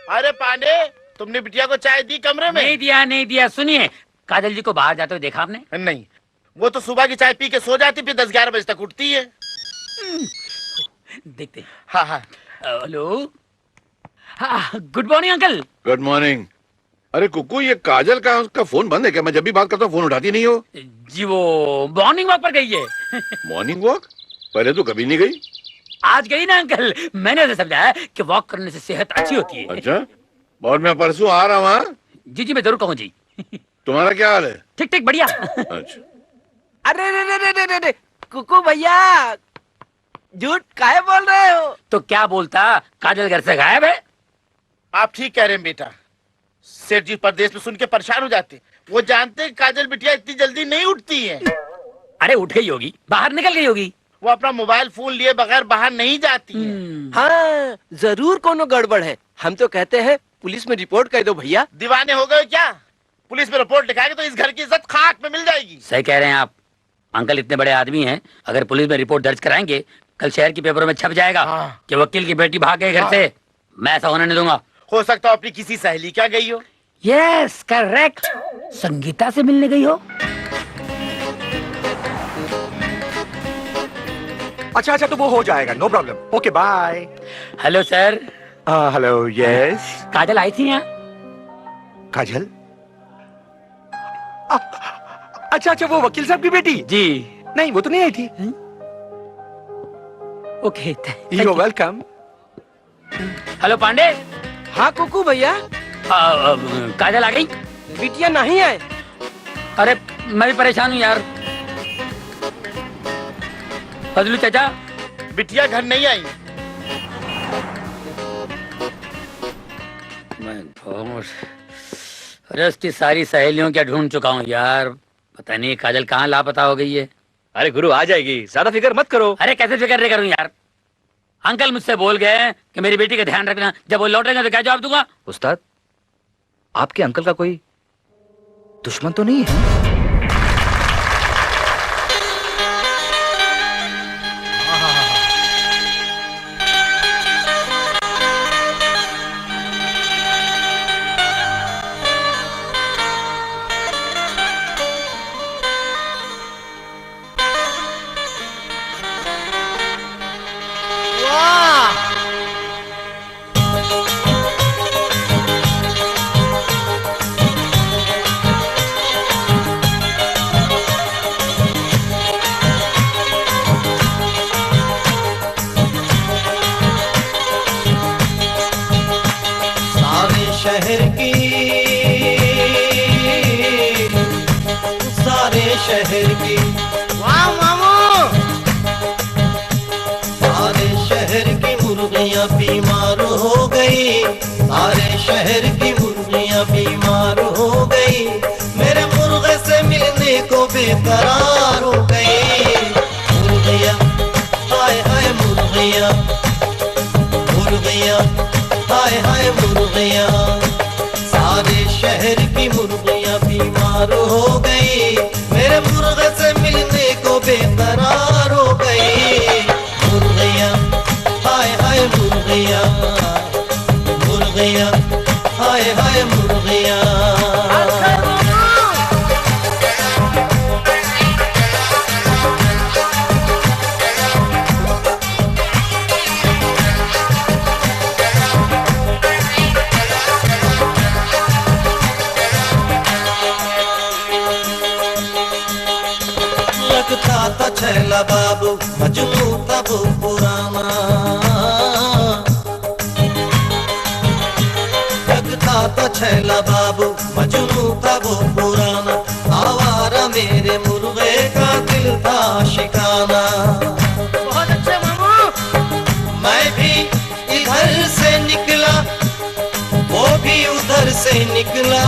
अरे पांडे, तुमने बिटिया को चाय दी कमरे में? नहीं दिया। सुनिए, काजल जी को बाहर जाते हुए देखा आपने? नहीं, वो तो सुबह की चाय पी के सो जाती, फिर 10-11 बजे तक उठती है। देखते। हाँ हाँ। Hello, good morning uncle. Good morning. अरे कुकू, ये काजल का उसका फोन बंद है क्या? मैं जब भी बात करता हूँ फोन उठाती नहीं हो। जी वो मॉर्निंग वॉक पर गई है। Morning walk? पहले तो कभी नहीं गई। आज गई ना अंकल, मैंने उसे समझाया कि वॉक करने से सेहत अच्छी होती है। अच्छा, और मैं परसों आ रहा हूँ। हाँ जी मैं जरूर कहूँ जी। तुम्हारा क्या हाल है? ठीक बढ़िया। अच्छा। अरे रे कुकू भैया, झूठ काहे बोल रहे हो? तो क्या बोलता, काजल घर से गायब है? आप ठीक कह रहे हैं बेटा। सेठ जी परदेश में सुन के परेशान हो जाते, वो जानते हैं काजल बिटिया इतनी जल्दी नहीं उठती है। अरे उठ गई होगी, बाहर निकल गई होगी। वो अपना मोबाइल फोन लिए बगैर बाहर नहीं जाती है। हाँ, जरूर कोनो गड़बड़ है। हम तो कहते हैं पुलिस में रिपोर्ट कर दो भैया। दीवाने हो गए क्या? पुलिस में रिपोर्ट लिखाएंगे तो इस घर की इज्जत खाक में मिल जाएगी। सही कह रहे हैं आप अंकल, इतने बड़े आदमी हैं, अगर पुलिस में रिपोर्ट दर्ज कराएंगे कल शहर के पेपरों में छप जाएगा कि वकील की बेटी भाग गई घर से। मैं ऐसा होने नहीं दूंगा। हो सकता है अपनी किसी सहेली क्या गई हो। यस करेक्ट, संगीता से मिलने गई हो। अच्छा तो वो हो जाएगा, no problem. Okay bye. Hello sir. Hello yes. Kajal आई थी यहाँ? काजल? अच्छा वो वकील साहब की बेटी? जी नहीं, वो तो नहीं आई थी। Okay you welcome. Hello Pandey. हाँ कुकू भैया। काजल आ गई? बिटिया नहीं आए। अरे मैं भी परेशान हूँ यार। फजलू चाचा, बिटिया घर नहीं आई। मैं अरे उसकी सारी सहेलियों क्या ढूंढ चुका हूँ यार, पता नहीं काजल कहाँ लापता हो गई है। अरे गुरु आ जाएगी, ज्यादा फिक्र मत करो। अरे कैसे फिक्र नहीं करूँ यार, अंकल मुझसे बोल गए कि मेरी बेटी का ध्यान रखना, जब वो लौटेंगे तो क्या जवाब दूंगा? उस्ताद, आपके अंकल का कोई दुश्मन तो नहीं है? शहर की वाह मामू, सारे शहर की मुर्गियाँ बीमार हो गई, सारे शहर की मुर्गियाँ बीमार हो गई, मेरे मुर्गे से मिलने को बेकरार हो गई। मुर्गियाँ हाय हाय मुर्गियाँ, मुर्गियाँ हाय हाय मुर्गियाँ, सारे शहर की मुर्गियाँ बीमार हो गई, मेरे मुर्गे से मिलने को बेकरार हो गई। बाबू मजनू था वो पुराना जगता था छैला बाबू मजनू था वो पुराना आवारा मेरे मुर्गे का दिल था शिकाना बहुत अच्छे मामू। मैं भी इधर से निकला वो भी उधर से निकला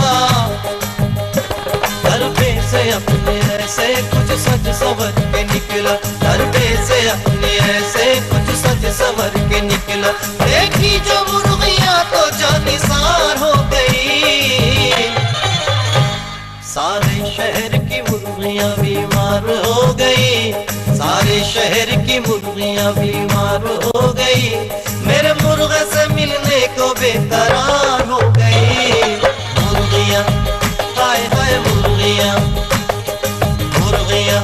दरबे से अपने ऐसे कुछ सज सवर के निकला दरबे से अपने ऐसे कुछ सज सवर के निकला देखी जो मुर्गियां तो जानिसार हो गई सारे शहर की मुर्गियां बीमार हो गई सारे शहर की मुर्गियां बीमार हो गई मेरे मुर्गे से मिलने को बेकरार हो गई मुर्गियां हाय हाय मुर्गियां मुर्गियां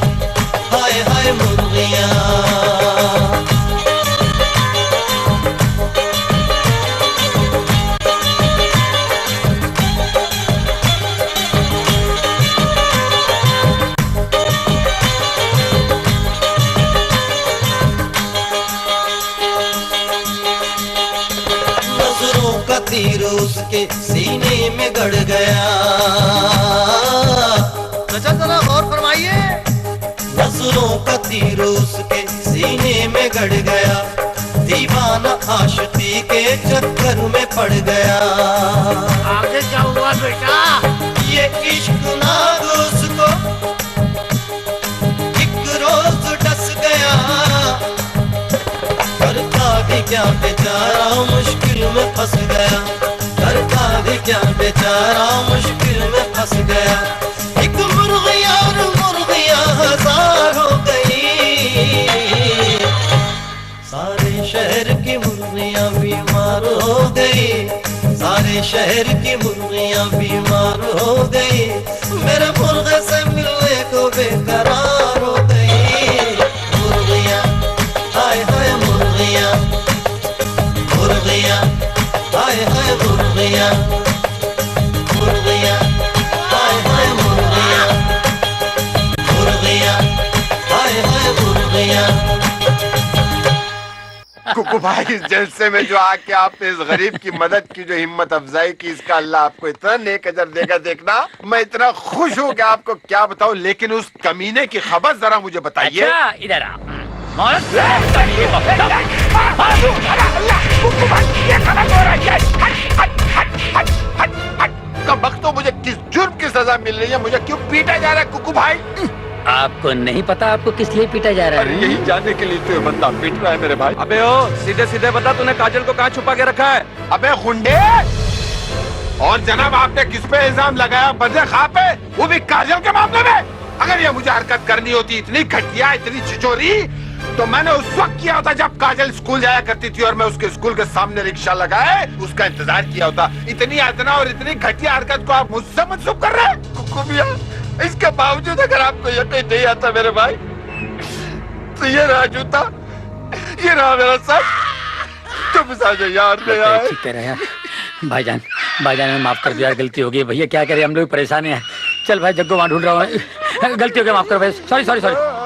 हाय हाय मुर्गियां तीर उसके सीने में गड़ गया अच्छा जरा गौर फरमाइए नजरों का तीर उसके सीने में गड़ गया दीवाना आशिकी के चक्कर में पड़ गया आगे क्या हुआ बेटा ये इश्क नाग उसको एक रोज डस गया करता भी क्या बेचारा मुश्किल में फंस गया करता भी क्या बेचारा मुश्किल में फंस गया एक मुर्गियां और मुर्गियां हजार हो गई सारे शहर की मुर्गियां बीमार हो गई सारे शहर की मुर्गियां बीमार हो गई मेरे मुर्गे से मिलने को बेकरार हो गई मुर्गियां हाय हाय मुर्गियां मुर्गियां हाय हाय मुर्गियां मुर्गियां हाय हाय मुर्गियां मुर्गियां हाय हाय मुर्गियां कुकू भाई इस जलसे में जो आके आपने इस गरीब की मदद की जो हिम्मत अफजाई की इसका अल्लाह आपको इतना नेक अजर देगा देखना मैं इतना खुश हूँ कि आपको क्या बताऊँ लेकिन उस कमीने की खबर जरा मुझे बताइए अच्छा इधर आ वक्त तो मुझे किस जुर्म की सजा मिल रही है मुझे क्यों पीटा जा रहा है कुकू भाई आपको नहीं पता आपको किस लिए पीटा जा रहा है यही जानने के लिए तो बंदा पीट रहा है मेरे भाई अबे ओ सीधे सीधे बता तूने काजल को कहाँ छुपा के रखा है अबे खुंडे और जनाब आपने किस पे इल्जाम लगाया बदले खा पे वो भी काजल के मामले में अगर ये मुझे हरकत करनी होती इतनी घटिया इतनी छिचोरी तो मैंने उस वक्त किया होता जब काजल स्कूल जाया करती थी और मैं उसके स्कूल के सामने रिक्शा लगाए उसका इंतजार किया होता इतनी यातना और इतनी घटिया हरकत को आप मुझसे मंसूब कर रहे हैं कुकू भैया इसके बावजूद अगर आपको यकीन नहीं आता मेरे भाई तो ये रहा जूता ये रहा मेरा सर तुम साझे यार ले आए ठीक कह रहे हैं भाईजान भाईजान माफ कर दो यार गलती हो गई भैया क्या करें हम लोग परेशान हैं चल भाई जग्गो वहाँ ढूंढ रहा हूँ गलती हो गई माफ करो भाई सॉरी सॉरी सॉरी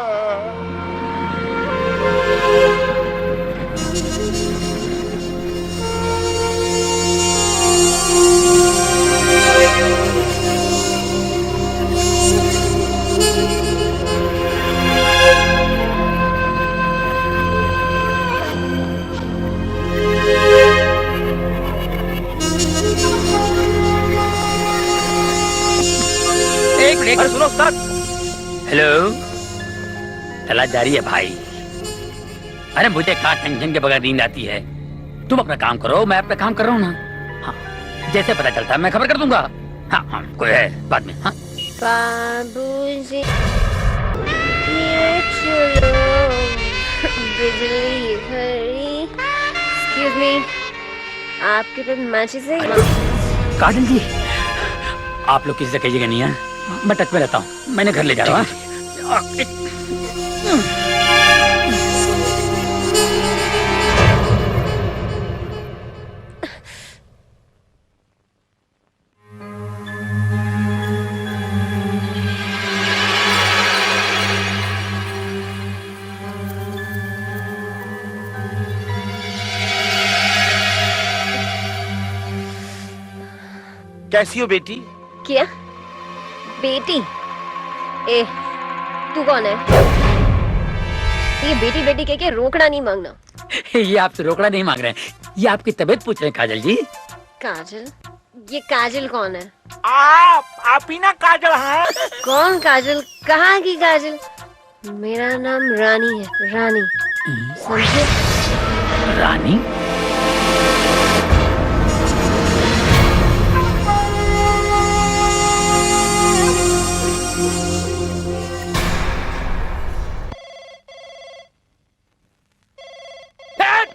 अरे सुनो उस्ताद हेलो तलाश जारी है भाई अरे मुझे कहाँ टेंशन के बगैर नींद आती है तुम अपना काम करो मैं अपना काम कर रहा हूँ ना हाँ जैसे पता चलता है मैं खबर कर दूंगा हाँ हाँ कोई है बाद में हाँ बाबूजी ये चलो बिजली घड़ी एक्सक्यूज मी आपके पास मैचेस है काजल जी आप लोग किसी से कहिएगा नहीं है मैं टच में रहता हूँ मैंने घर ले जा रहा हूँ कैसी हो बेटी? क्या बेटी? ए तू कौन है? ये बेटी बेटी कह के रोकड़ा नहीं मांगना। ये आपसे रोकड़ा नहीं मांग रहे हैं, ये आपकी तबीयत पूछ रहे हैं काजल जी। काजल? ये काजल कौन है? आप ही ना काजल है? कौन काजल? कहाँ की काजल? मेरा नाम रानी है, रानी। समझे? रानी?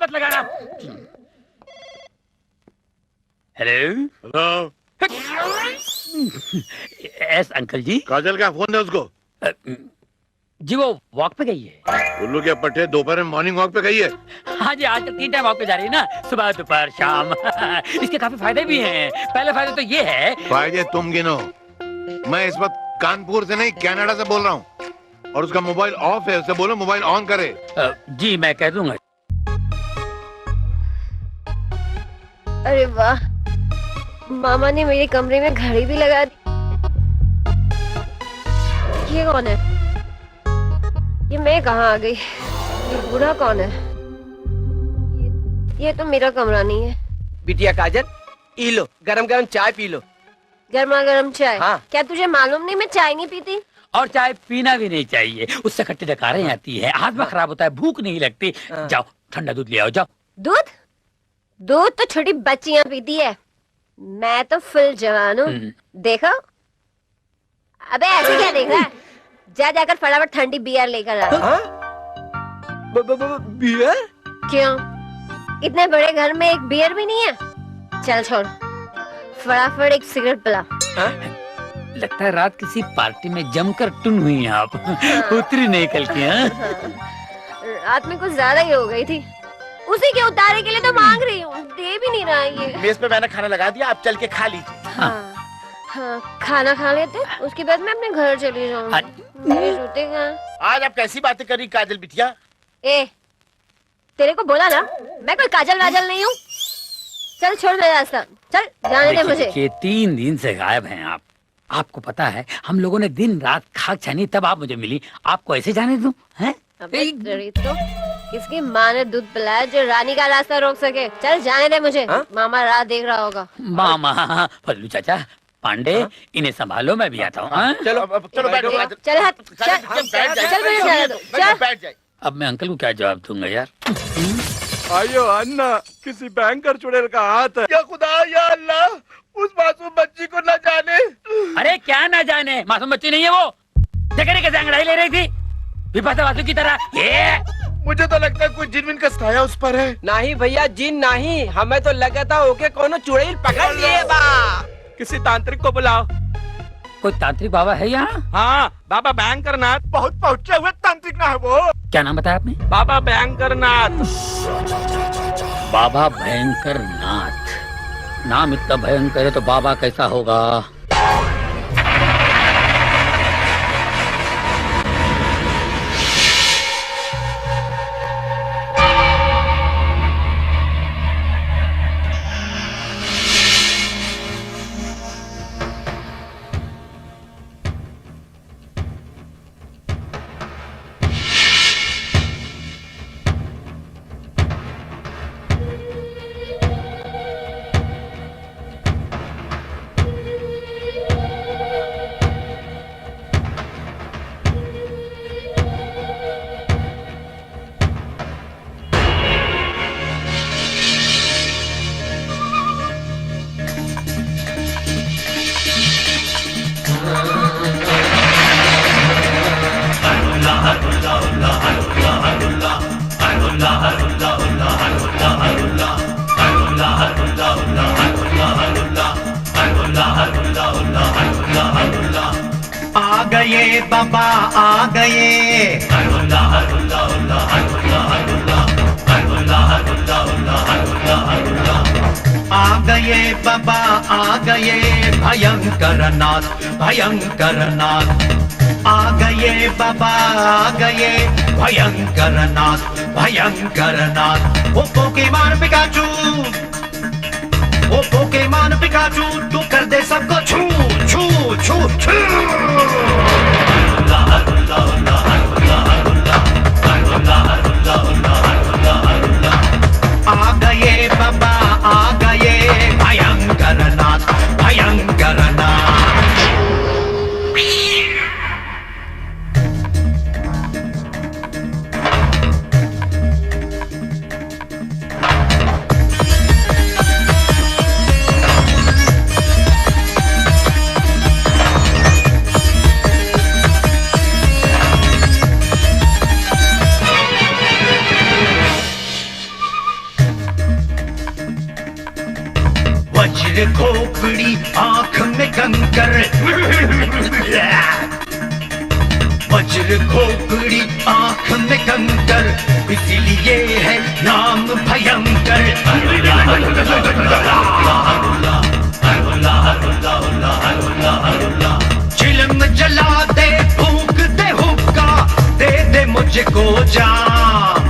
मत लगाना। हेलो हेलो, एस अंकल जी। काजल का फोन है उसको? जी वो वॉक पे गई है। उल्लू के पट्टे दोपहर में मॉर्निंग वॉक पे गई है। हाँ जी, आजकल 3 टाइम वॉक पे जा रही है ना, सुबह दोपहर शाम। इसके काफी फायदे भी हैं। पहले फायदा तो ये है। फायदे तुम गिनो, मैं इस वक्त कानपुर से नहीं कनाडा से बोल रहा हूँ, और उसका मोबाइल ऑफ है, उसे बोलो मोबाइल ऑन करे। जी मैं कह दूंगा। अरे वाह, मामा ने मेरे कमरे में घड़ी भी लगा दी। ये कौन है? ये मैं कहाँ आ गई? ये बूढ़ा कौन है? ये तो मेरा कमरा नहीं है। बिटिया काजल, ई लो गरम गरम चाय पी लो। गर्मा गर्म चाय? हाँ। क्या तुझे मालूम नहीं मैं चाय नहीं पीती? और चाय पीना भी नहीं चाहिए, उससे खट्टी डकारें आती है, हाथ खराब होता है, भूख नहीं लगती। जाओ ठंडा दूध ले आओ, जाओ। दूध? दूध तो छोटी बच्चियां पीती है, मैं तो फुल जवान हूँ। देखो। अबे ऐसे क्या देख रहा है? जा जाकर फटाफट ठंडी बियर लेकर आ। बियर? क्यों? इतने बड़े घर में एक बियर भी नहीं है? चल छोड़, फटाफट एक सिगरेट पिला। लगता है रात किसी पार्टी में जमकर टुन हुई आप। उतरी नहीं कल की। रात में कुछ ज्यादा ही हो गई थी, उसी के उतारे के लिए तो मांग रही हूँ, दे भी नहीं रहा है ये। मेज पे मैंने खाना लगा दिया, आप चल के खा लीजिए। हाँ, खाना खा लेते, उसके बाद मैं अपने घर चली जाऊंगी। मेरे जूते कहाँ? आज आप कैसी बातें कर रही काजल बिटिया? ए, तेरे को बोला ना, मैं कोई काजल वाजल नहीं हूँ। चल छोड़ मेरा रास्ता, चल जाने दे मुझे। ये 3 दिन से गायब हैं आप। आपको पता है हम लोगों ने दिन रात खाक छानी, तब आप मुझे मिली। आपको ऐसे जाने दूं? हैं? अबे तो किसकी माँ ने दूध पिलाया जो रानी का रास्ता रोक सके? चल जाने दे मुझे। मामा रात देख रहा होगा। मामा, फल्लू चाचा, पांडे, इन्हें संभालो, मैं भी आता हूँ। चलो चलो बैठो। चल हाथ, चल मेरे जाने दो, चल बैठ जाए। अब मैं अंकल को क्या जवाब दूंगा यार? अयो अन्ना, किसी बैंकर चुड़ैल का हाथ है। या खुदा या अल्लाह, उस मासूम बच्ची को न जाने। अरे क्या ना जाने, मासूम बच्ची नहीं है वो। जगह कैसे अंगड़ाई ले रही थी विपाशा वासु की तरह। मुझे तो लगता है कोई जिन का साया उस पर है। नहीं भैया, जिन नहीं, हमें तो लगा था ओके कोनो चुड़ैल पकड़ लिए बा। किसी तांत्रिक को बुलाओ। कोई तांत्रिक बाबा है यहाँ? हाँ, बाबा बैंकरनाथ। बहुत पहुँचे हुए तांत्रिक ना है वो। क्या नाम बताया आपने? बाबा बैंकरनाथ। बाबा भयंकर नाथ। नाम इतना भयंकर है तो बाबा कैसा होगा? आ गए बाबा आ गए। आ गए बाबा आ गए, भयंकर नाथ भयंकर नाथ। आ गए बाबा आ गए, भयंकर नाथ भयंकर नाथ। वो पोकेमॉन पिकाचू, ओ पोकेमॉन पिकाचू तू कर दे सबको छू छू छू छू। आ गए बाबा आ गए भयंकर नाथ भयंकर नाथ। वज्र खोपड़ी आंख में कंकर वज्र खोपड़ी आंख में कंकर इसलिए है नाम भयंकर। चिलम जला दे फूंक दे हुक्का दे दे मुझको जान।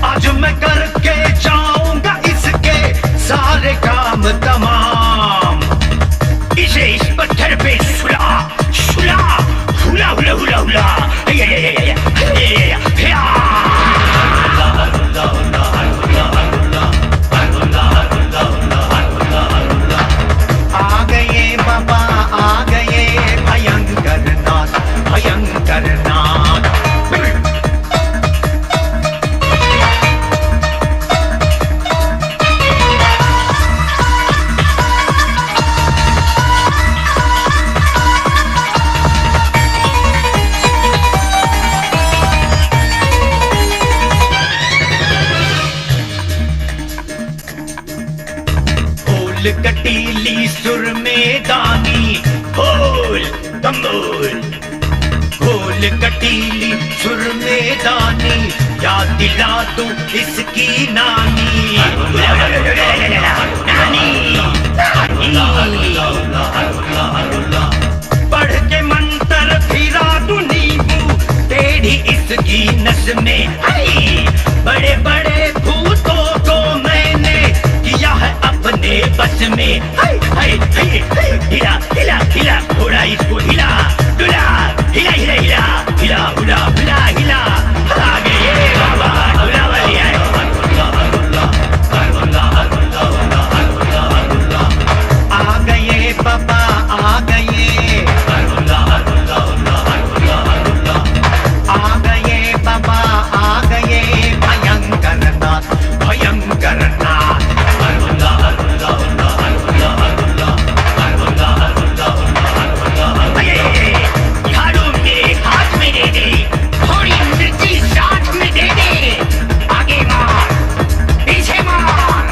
आज मैं करके जाऊंगा इसके सारे काम तमाम। इसे इस पत्थर पे सुला सुला हुला हुला हुला हुला आ गए बाबा आ गए भयंकर नाथ भयंकर नाथ। कटीली सुर में दानी बोल तमोल बोल कटीली सुर में दानी याद दिला तू इसकी नानी पढ़ के मंत्र फिरा तू नींबू टेढ़ी इसकी नस में आई। बड़े बड़े भूतों को मैंने किया है अपने बस में। हाय हाय हाय हिला हिला हिला घोड़ा इसको हिला डुला हिला हिला हिला हिला हुला हुला हिला। आ गए बाबा डुला वाली आए। आ गए बाबा आ गए आ गए बाबा आ गए भयंकर नाथ भयंकर नाथ। झाड़ू में हाथ में दे दे थोड़ी मिर्ची साथ में दे दे। आगे मार पीछे मार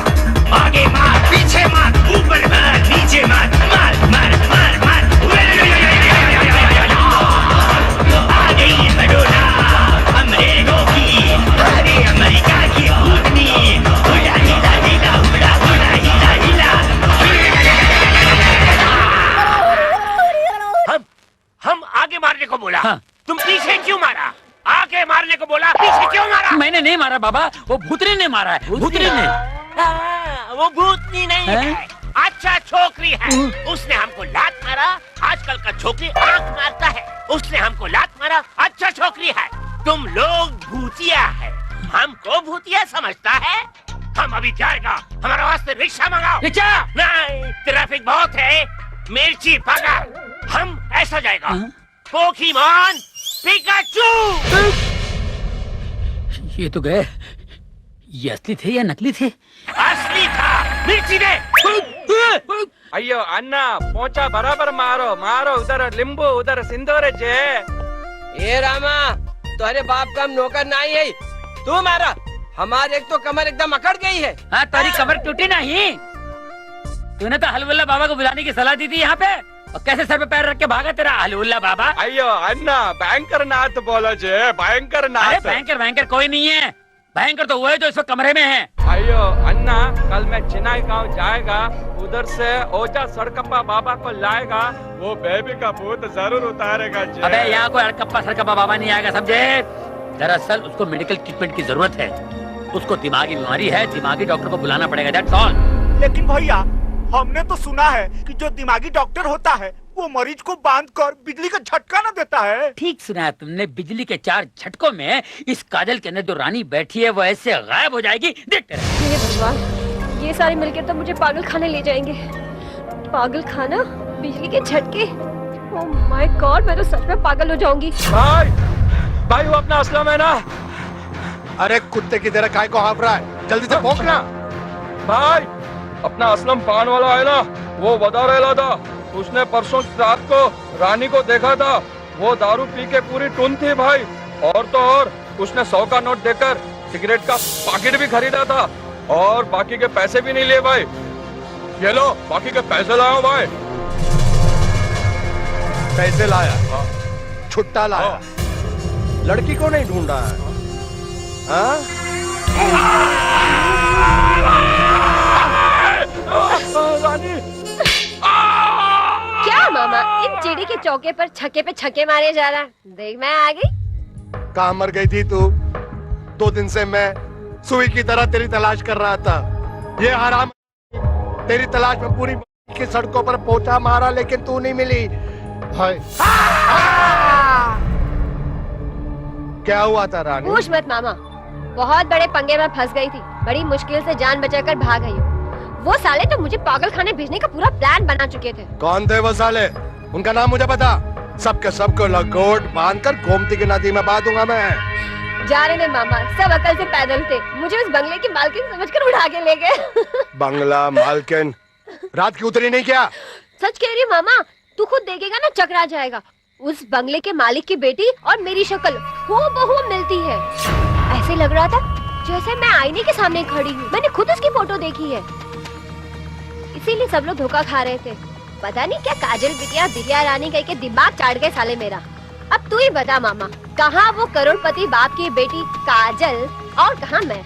आगे मार पीछे मार ऊपर मार नीचे मार मार मार मार मार। आ गई मडोना अमरीका की अरे अमेरिका की भूतनी हुला हिला हिला हुला हुला हिला हिला। हम आगे मारने को बोला तुम पीछे क्यों मारा? आगे मारने को बोला पीछे क्यों मारा? मैंने नहीं मारा बाबा, वो भूतनी ने मारा है। भूतनी ने वो भूतनी नहीं है, अच्छा छोकरी है। उसने हमको लात मारा। आजकल का छोकरी आंख मारता है, उसने हमको लात मारा। अच्छा छोकरी है। तुम लोग भूतिया है, हमको भूतिया समझता है। हम अभी जाएगा, हमारे वास्ते रिक्शा मंगाओ। रिक्शा नहीं, ट्रैफिक बहुत है। मिर्ची पकड़, हम ऐसा जाएगा। Pokemon Pikachu. ये तो गए, ये असली थे या नकली थे? असली था। मिर्ची दे। अयो अन्ना पोचा बराबर मारो मारो। उधर लिंबू उधर सिंदूर जे। ए रामा तुम्हारे बाप का हम नौकर नहीं है, तू मारा। हमारी एक तो कमर एकदम अकड़ गई है। हाँ तारी कमर टूटी नहीं। तूने तो हलवल्ला बाबा को बुलाने की सलाह दी थी यहाँ पे, और कैसे सर पे पैर रख के भागा तेरा हलवल्ला बाबा। अयो अन्ना भयंकर नाथ बोलो जे भयंकर नाथ। अरे भयंकर भयंकर कोई नहीं है, भयंकर तो वो है जो इस वक्त कमरे में है। अयो अन्ना कल मैं चिनाई गांव जाएगा, उधर से ओजा सड़कप्पा बाबा को लाएगा, वो बेबी का भूत जरूर उतारेगा जे। अबे यहाँ कोई अड़कप्पा सड़कप्पा बाबा नहीं आएगा समझे। दरअसल उसको मेडिकल ट्रीटमेंट की जरूरत है, उसको दिमागी बीमारी है, दिमागी डॉक्टर को बुलाना पड़ेगा। That's all. लेकिन भैया हमने तो सुना है कि जो दिमागी डॉक्टर होता है वो मरीज को बांधकर बिजली का झटका न देता है। ठीक सुना है तुमने, बिजली के 4 झटकों में इस काजल के अंदर जो रानी बैठी है वो ऐसे गायब हो जाएगी। देखते रहे। हे भगवान, ये सारे मिलकर तो मुझे पागल खाने ले जाएंगे। पागल खाना, बिजली के झटके, ओह माय गॉड, मैं तो सच में पागल हो जाऊंगी। भाई वो अपना असलम है ना? अरे कुत्ते की तरह काय को हाँफ रहा है, जल्दी से भौंकना। भाई अपना असलम पान वाला है ना, वो बता रहा था उसने परसों रात को रानी को देखा था। वो दारू पी के पूरी टुन थी भाई। और तो और उसने 100 का नोट देकर सिगरेट का पैकेट भी खरीदा था और बाकी के पैसे भी नहीं लिए भाई। ये लो बाकी के पैसे लाया हूं भाई। पैसे लाया, छुट्टा लाया, लड़की को नहीं ढूंढा है। रानी क्या मामा, इन चिड़ी के चौके पर छक्के पे छक्के मारे जा रहा? देख मैं आ गई। कहाँ मर गई थी तू? 2 दिन से मैं सुई की तरह तेरी तलाश कर रहा था। ये हराम तेरी तलाश में पूरी की सड़कों पर पोछा मारा लेकिन तू नहीं मिली। हाय क्या हुआ था रानी? पूछ मत मामा, बहुत बड़े पंगे में फंस गई थी। बड़ी मुश्किल से जान बचाकर भाग आई हूँ। वो साले तो मुझे पागल खाने भेजने का पूरा प्लान बना चुके थे। कौन थे वो साले? उनका नाम मुझे बता। सबके सबको लंगोट बांधकर गोमती की नदी में बहा दूंगा मैं। जा रहे मामा, सब अकल से पैदल थे। मुझे उस बंगले की मालकिन समझकर उठा के ले गए। बंगला मालकिन? रात की उतरी नहीं क्या? सच कह रही मामा, तू खुद देखेगा ना, चकरा जाएगा। उस बंगले के मालिक की बेटी और मेरी शक्ल हूबहू मिलती है। ऐसे लग रहा था जैसे मैं आईने के सामने खड़ी हूँ। मैंने खुद उसकी फोटो देखी है, इसीलिए सब लोग धोखा खा रहे थे। पता नहीं क्या काजल बिटिया बिटिया रानी कह के दिमाग चाट गए साले मेरा। अब तू ही बता मामा, कहाँ वो करोड़पति बाप की बेटी काजल और कहाँ मैं?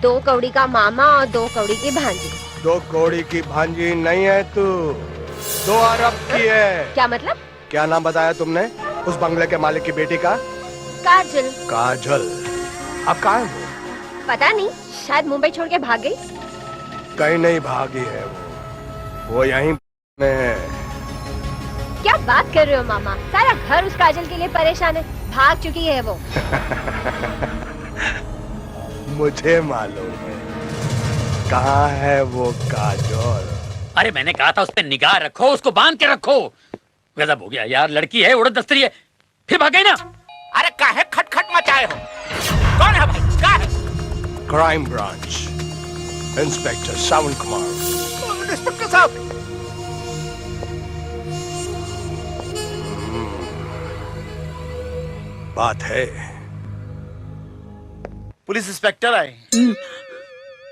2 कौड़ी का मामा और 2 कौड़ी की भांजी। 2 कौड़ी की भांजी नहीं है तू, 2 अरब की है। क्या मतलब? क्या नाम बताया तुमने उस बंगले के मालिक की बेटी का? काजल। काजल अब कहाँ है वो? पता नहीं, शायद मुंबई छोड़ के भाग गई। कहीं नहीं भागी है वो यहीं में है। क्या बात कर रहे हो मामा? सारा घर उस काजल के लिए परेशान है। भाग चुकी है वो। मुझे मालूम है कहाँ है वो काजल। अरे मैंने कहा था उस पे निगाह रखो, उसको बांध के रखो। गजब हो गया यार, लड़की है, उड़द दस्तरी है, फिर भाग गई ना। अरे काहे खटखट मचाए हो? कौन है भाई? क्या है? क्राइम ब्रांच, इंस्पेक्टर सावन कुमार। इंस्पेक्टर साहब, बात है। पुलिस इंस्पेक्टर आए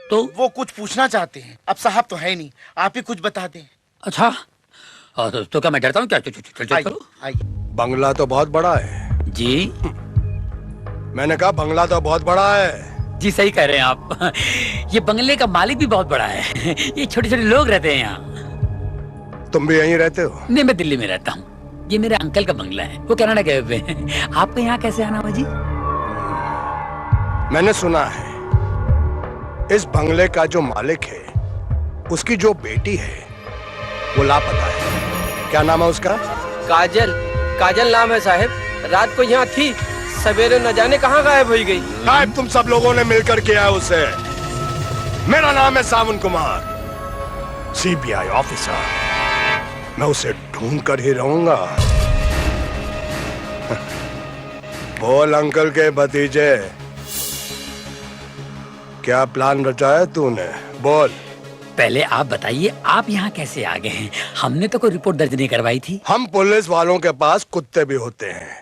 तो वो कुछ पूछना चाहते हैं। अब साहब तो है नहीं, आप ही कुछ बता दें। अच्छा तो क्या मैं डरता हूँ क्या? चलो बंगला तो बहुत बड़ा है जी। मैंने कहा बंगला तो बहुत बड़ा है। जी सही कह रहे हैं आप। ये बंगले का मालिक भी बहुत बड़ा है। ये छोटे छोटे लोग रहते हैं यहाँ। तुम भी यहीं रहते हो? नहीं, मैं दिल्ली में रहता हूँ। ये मेरे अंकल का बंगला है, वो कनाडा गए हुए हैं। आपको यहाँ कैसे आना हुआ जी? मैंने सुना है इस बंगले का जो मालिक है उसकी जो बेटी है वो लापता है। क्या नाम है उसका? काजल। काजल नाम है साहब। रात को यहाँ थी, सवेरे न जाने कहाँ गायब हो गई। गायब तुम सब लोगों ने मिलकर किया उसे। मेरा नाम है सावन कुमार, सीबीआई ऑफिसर। मैं उसे ढूंढ कर ही रहूंगा। बोल अंकल के भतीजे, क्या प्लान रचा है तूने? बोल। पहले आप बताइए, आप यहाँ कैसे आ गए हैं? हमने तो कोई रिपोर्ट दर्ज नहीं करवाई थी। हम पुलिस वालों के पास कुत्ते भी होते हैं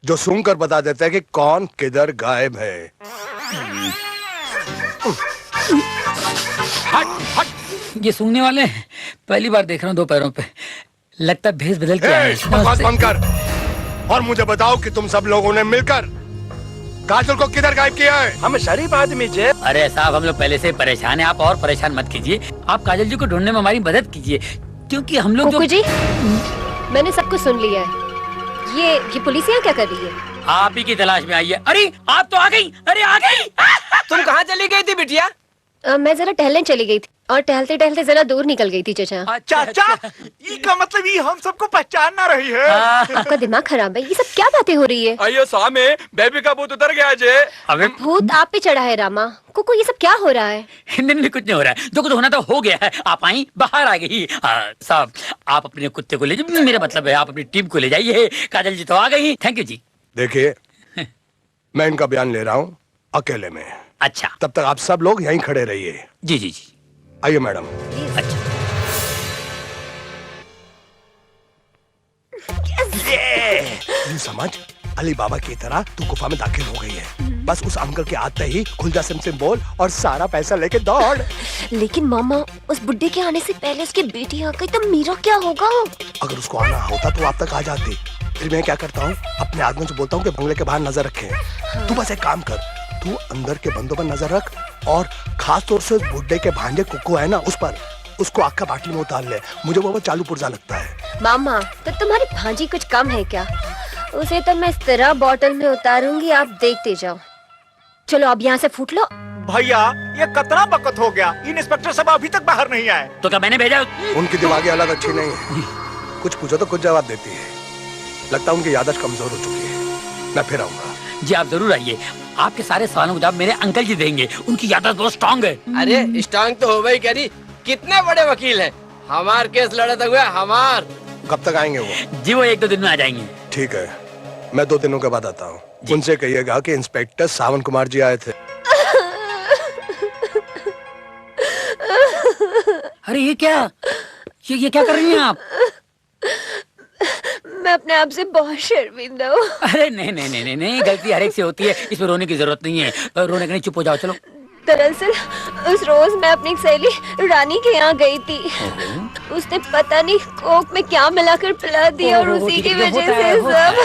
जो सूंघकर बता देते हैं कि कौन किधर गायब है। हट हट, ये सूंघने वाले हैं। पहली बार देख रहा हूँ 2 पैरों पे। लगता है भेष बदल के आए हैं। बकवास बंद कर और मुझे बताओ कि तुम सब लोगों ने मिलकर काजल को किधर गायब किया है? हम शरीफ आदमी जे। अरे साहब, हम लोग पहले से परेशान हैं, आप और परेशान मत कीजिए। आप काजल जी को ढूंढने में हमारी मदद कीजिए, क्योंकि हम लोग जी, मैंने सब कुछ सुन लिया है। ये पुलिस यहाँ क्या कर रही है? आप ही की तलाश में आई है। अरे आप तो आ गई। अरे आ गई। तुम कहाँ चली गई थी बिटिया? मैं जरा टहलने चली गई थी और टहलते टहलते जरा दूर निकल गई थी चाचा। चाचा, इसका मतलब ये हम सबको पहचान ना रही है। आपका दिमाग खराब है, ये सब क्या बातें हो रही है? अयो सामे, बेबी का भूत उतर गया जे। अबे भूत आप पे चढ़ा है रामा। कुकू ये सब क्या हो रहा है? नहीं कुछ नहीं हो रहा है, जो कुछ होना था हो गया है। आप आई, बाहर आ गई। साहब आप अपने कुत्ते को ले जाइए, मेरा मतलब है आप अपनी टीम को ले जाइए। काजल जी तो आ गई। थैंक यू जी। देखिए मैं इनका बयान ले रहा हूँ अकेले में। अच्छा, तब तक आप सब लोग यहीं खड़े रहिए। जी जी जी। आइए मैडम। अच्छा ये समझ, अली बाबा की तरह तू गुफा में दाखिल हो गई है। बस उस अंकल के आते ही खुल जा सिम बोल और सारा पैसा लेके दौड़। लेकिन मामा, उस बुड्ढे के आने से पहले उसकी बेटी आ गई तो मेरा क्या होगा? अगर उसको आना होता तो आप तक आ जाती। फिर मैं क्या करता हूँ, अपने आदमियों से बोलता हूँ कि बंगले के बाहर नजर रखें। तू बस एक काम कर, तू अंदर के बंदों पर नजर रख और खास तौर से उस बुड्ढे के भांजे कुकू है ना, उस पर उसको आग का बाटली में उतार ले। मुझे वो चालू पुर्जा लगता है। मामा, तो तुम्हारी भांजी कुछ कम है क्या? उसे तो मैं इस तरह बोतल में उतारूंगी, आप देखते जाओ। चलो अब यहाँ से फूट लो। भैया ये कितना वक्त हो गया, इंस्पेक्टर साहब अभी तक बाहर नहीं आए। तो क्या मैंने भेजा? उनकी दिमागी हालत अच्छी नहीं है, कुछ पूछो तो कुछ जवाब देती है। लगता है उनकी याददाश्त कमजोर हो चुकी है। मैं फिर आऊंगा। जी आप जरूर आइए, आपके सारे सवालों का जवाब मेरे अंकल जी देंगे। उनकी याददाश्त बहुत स्ट्रांग है। अरे स्ट्रांग तो हो गई, कह रही कितने बड़े वकील हैं। हमार केस लड़े हुए हमार। कब तक आएंगे वो? जी वो 1-2 दिन में आ जाएंगे। ठीक है, मैं 2 दिनों के बाद आता हूँ। उनसे कहिएगा कि इंस्पेक्टर सावन कुमार जी आए थे। अरे ये क्या, ये क्या कर रही हैं आप? मैं अपने आप से बहुत शर्मिंदा हूँ। अरे नहीं, गलती हर एक से होती है, इसमें रोने की जरूरत नहीं है। रोने का नहीं, चुप हो जाओ। चलो। दरअसल उस रोज मैं अपनी सहेली रानी के यहाँ गई थी। उसने पता नहीं कोक में क्या मिलाकर पिला दिया और उसी की वजह से सब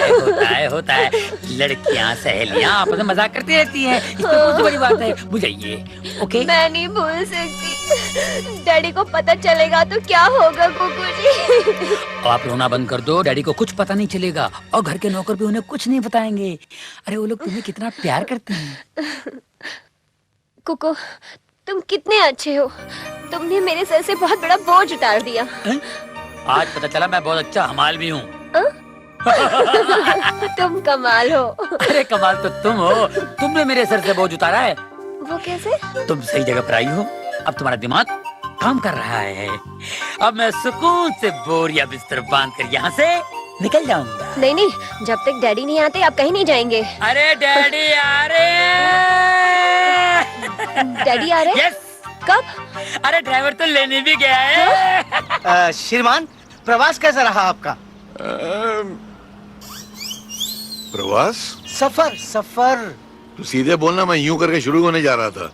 होता है। लड़कियाँ सहेलियाँ आपस में मजाक करती रहती हैं, इसमें कौन सी बड़ी बात है? बुझाइए। ओके, मैं नहीं भूल सकती। डैडी को पता चलेगा तो क्या होगा कुकू जी? आप रोना बंद कर दो, डैडी को कुछ पता नहीं चलेगा और घर के नौकर भी उन्हें कुछ नहीं बताएंगे। अरे वो लोग तुम्हें कितना प्यार करते हैं। कुकू, तुम कितने अच्छे हो। तुमने मेरे सर से बहुत बड़ा बोझ उतार दिया। आज पता चला मैं बहुत अच्छा हमाल भी हूँ। तुम कमाल हो। अरे कमाल तो तुम हो, तुमने मेरे सर से बोझ उतारा है। वो कैसे? तुम सही जगह पर आई हो, अब तुम्हारा दिमाग काम कर रहा है। अब मैं सुकून से बोरिया बिस्तर बांध कर यहाँ से निकल जाऊंगा। नहीं, जब तक डैडी नहीं आते आप कहीं नहीं जाएंगे। अरे डैडी आ रहे। डैडी आ रहे? यस। कब? अरे ड्राइवर तो लेने भी गया है। श्रीमान, प्रवास कैसा रहा आपका? प्रवास? सफर। तू सीधे बोलना, मैं यूं करके शुरू होने जा रहा था।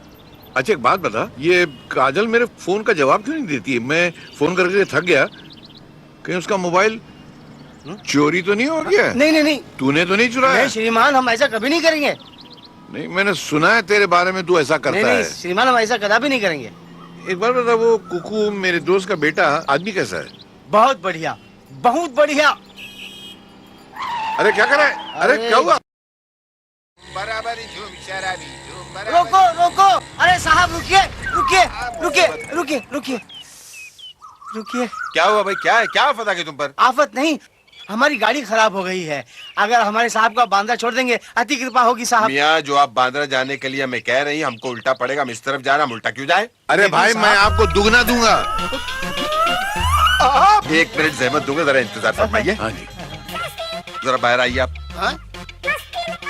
अच्छा एक बात बता, ये काजल मेरे फोन का जवाब क्यों नहीं देती है? मैं फोन करके थक गया। कहीं उसका मोबाइल चोरी तो नहीं हो गया? नहीं। तूने तो नहीं चुराया? नहीं श्रीमान, हम ऐसा कभी नहीं करेंगे। नहीं, मैंने सुना है तेरे बारे में तू ऐसा करता है। श्रीमान, हम ऐसा कदापि नहीं करेंगे। एक बार बता, वो कुकू मेरे दोस्त का बेटा आदमी कैसा है? बहुत बढ़िया, बहुत बढ़िया। अरे क्या कर रहा है? अरे क्या हुआ? रोको। अरे साहब रुकिए। क्या हुआ भाई? क्या है? क्या आफत आ गई तुम पर? आफत नहीं, हमारी गाड़ी खराब हो गई है। अगर हमारे साहब को बांद्रा छोड़ देंगे अति कृपा होगी साहब। मियाँ, जो आप बांद्रा जाने के लिए मैं कह रही, हमको उल्टा पड़ेगा। हम इस तरफ जा रहा, हम उल्टा क्यों जाए? अरे भाई मैं आपको दुगना दूंगा। एक मिनट जहमत दूंगा, जरा इंतजार फरमाइए। हाँ जी। जरा बाहर आइए आप।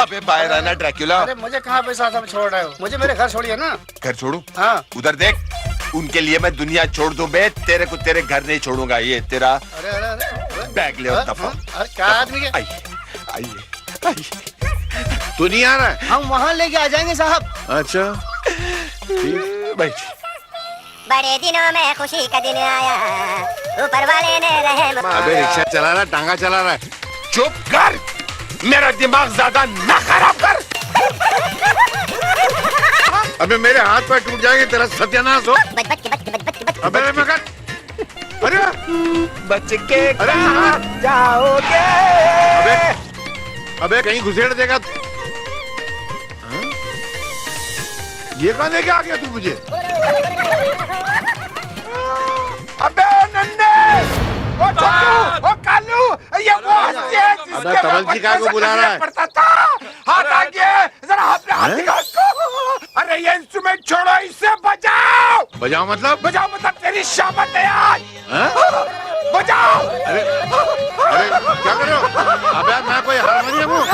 अबे बाहर आना ड्रैक्युला। अरे मुझे कहाँ पे साथ में छोड़ रहे हो? मुझे मेरे घर छोड़िए ना। घर छोड़ू? हाँ। उधर देख, उनके लिए मैं दुनिया छोड़ दूं बे, तेरे को तेरे घर नहीं छोड़ूंगा। ये तेरा बैग ले और दफा। क्या आदमी है? आइए। तू नहीं आ रहा है? हम वहाँ लेके आ जाएंगे साहब। अच्छा ठीक, बैठ। बड़े दिनों में खुशी का दिन आया, ऊपर वाले ने रहम। अबे रिक्शा चला रहा, टांगा चला रहा है। चुप कर, मेरा दिमाग ज्यादा ना खराब कर। अबे मेरे हाथ पैर टूट जाएंगे, तेरा सत्यानाश हो। अबे मगर, अरे बच के अरे जाओगे। अबे कहीं घुसेड़ देगा। ये कहाँ लेके आ गया तू मुझे? अबे नन्हे, ओ छोटू, ओ कालू, ये वो हस्ती है अबे तवलजी काय को बुला रहा है? पड़ता था। हाथ आगे, जरा अपने हाथ दिखा इसको। अरे ये इंस्ट्रूमेंट छोड़ो, इसे बजाओ। बजाओ मतलब? बजाओ मतलब तेरी शामत है आज। बजाओ। अरे क्या कर रहे हो? अबे मैं कोई हारमोनियम हूँ?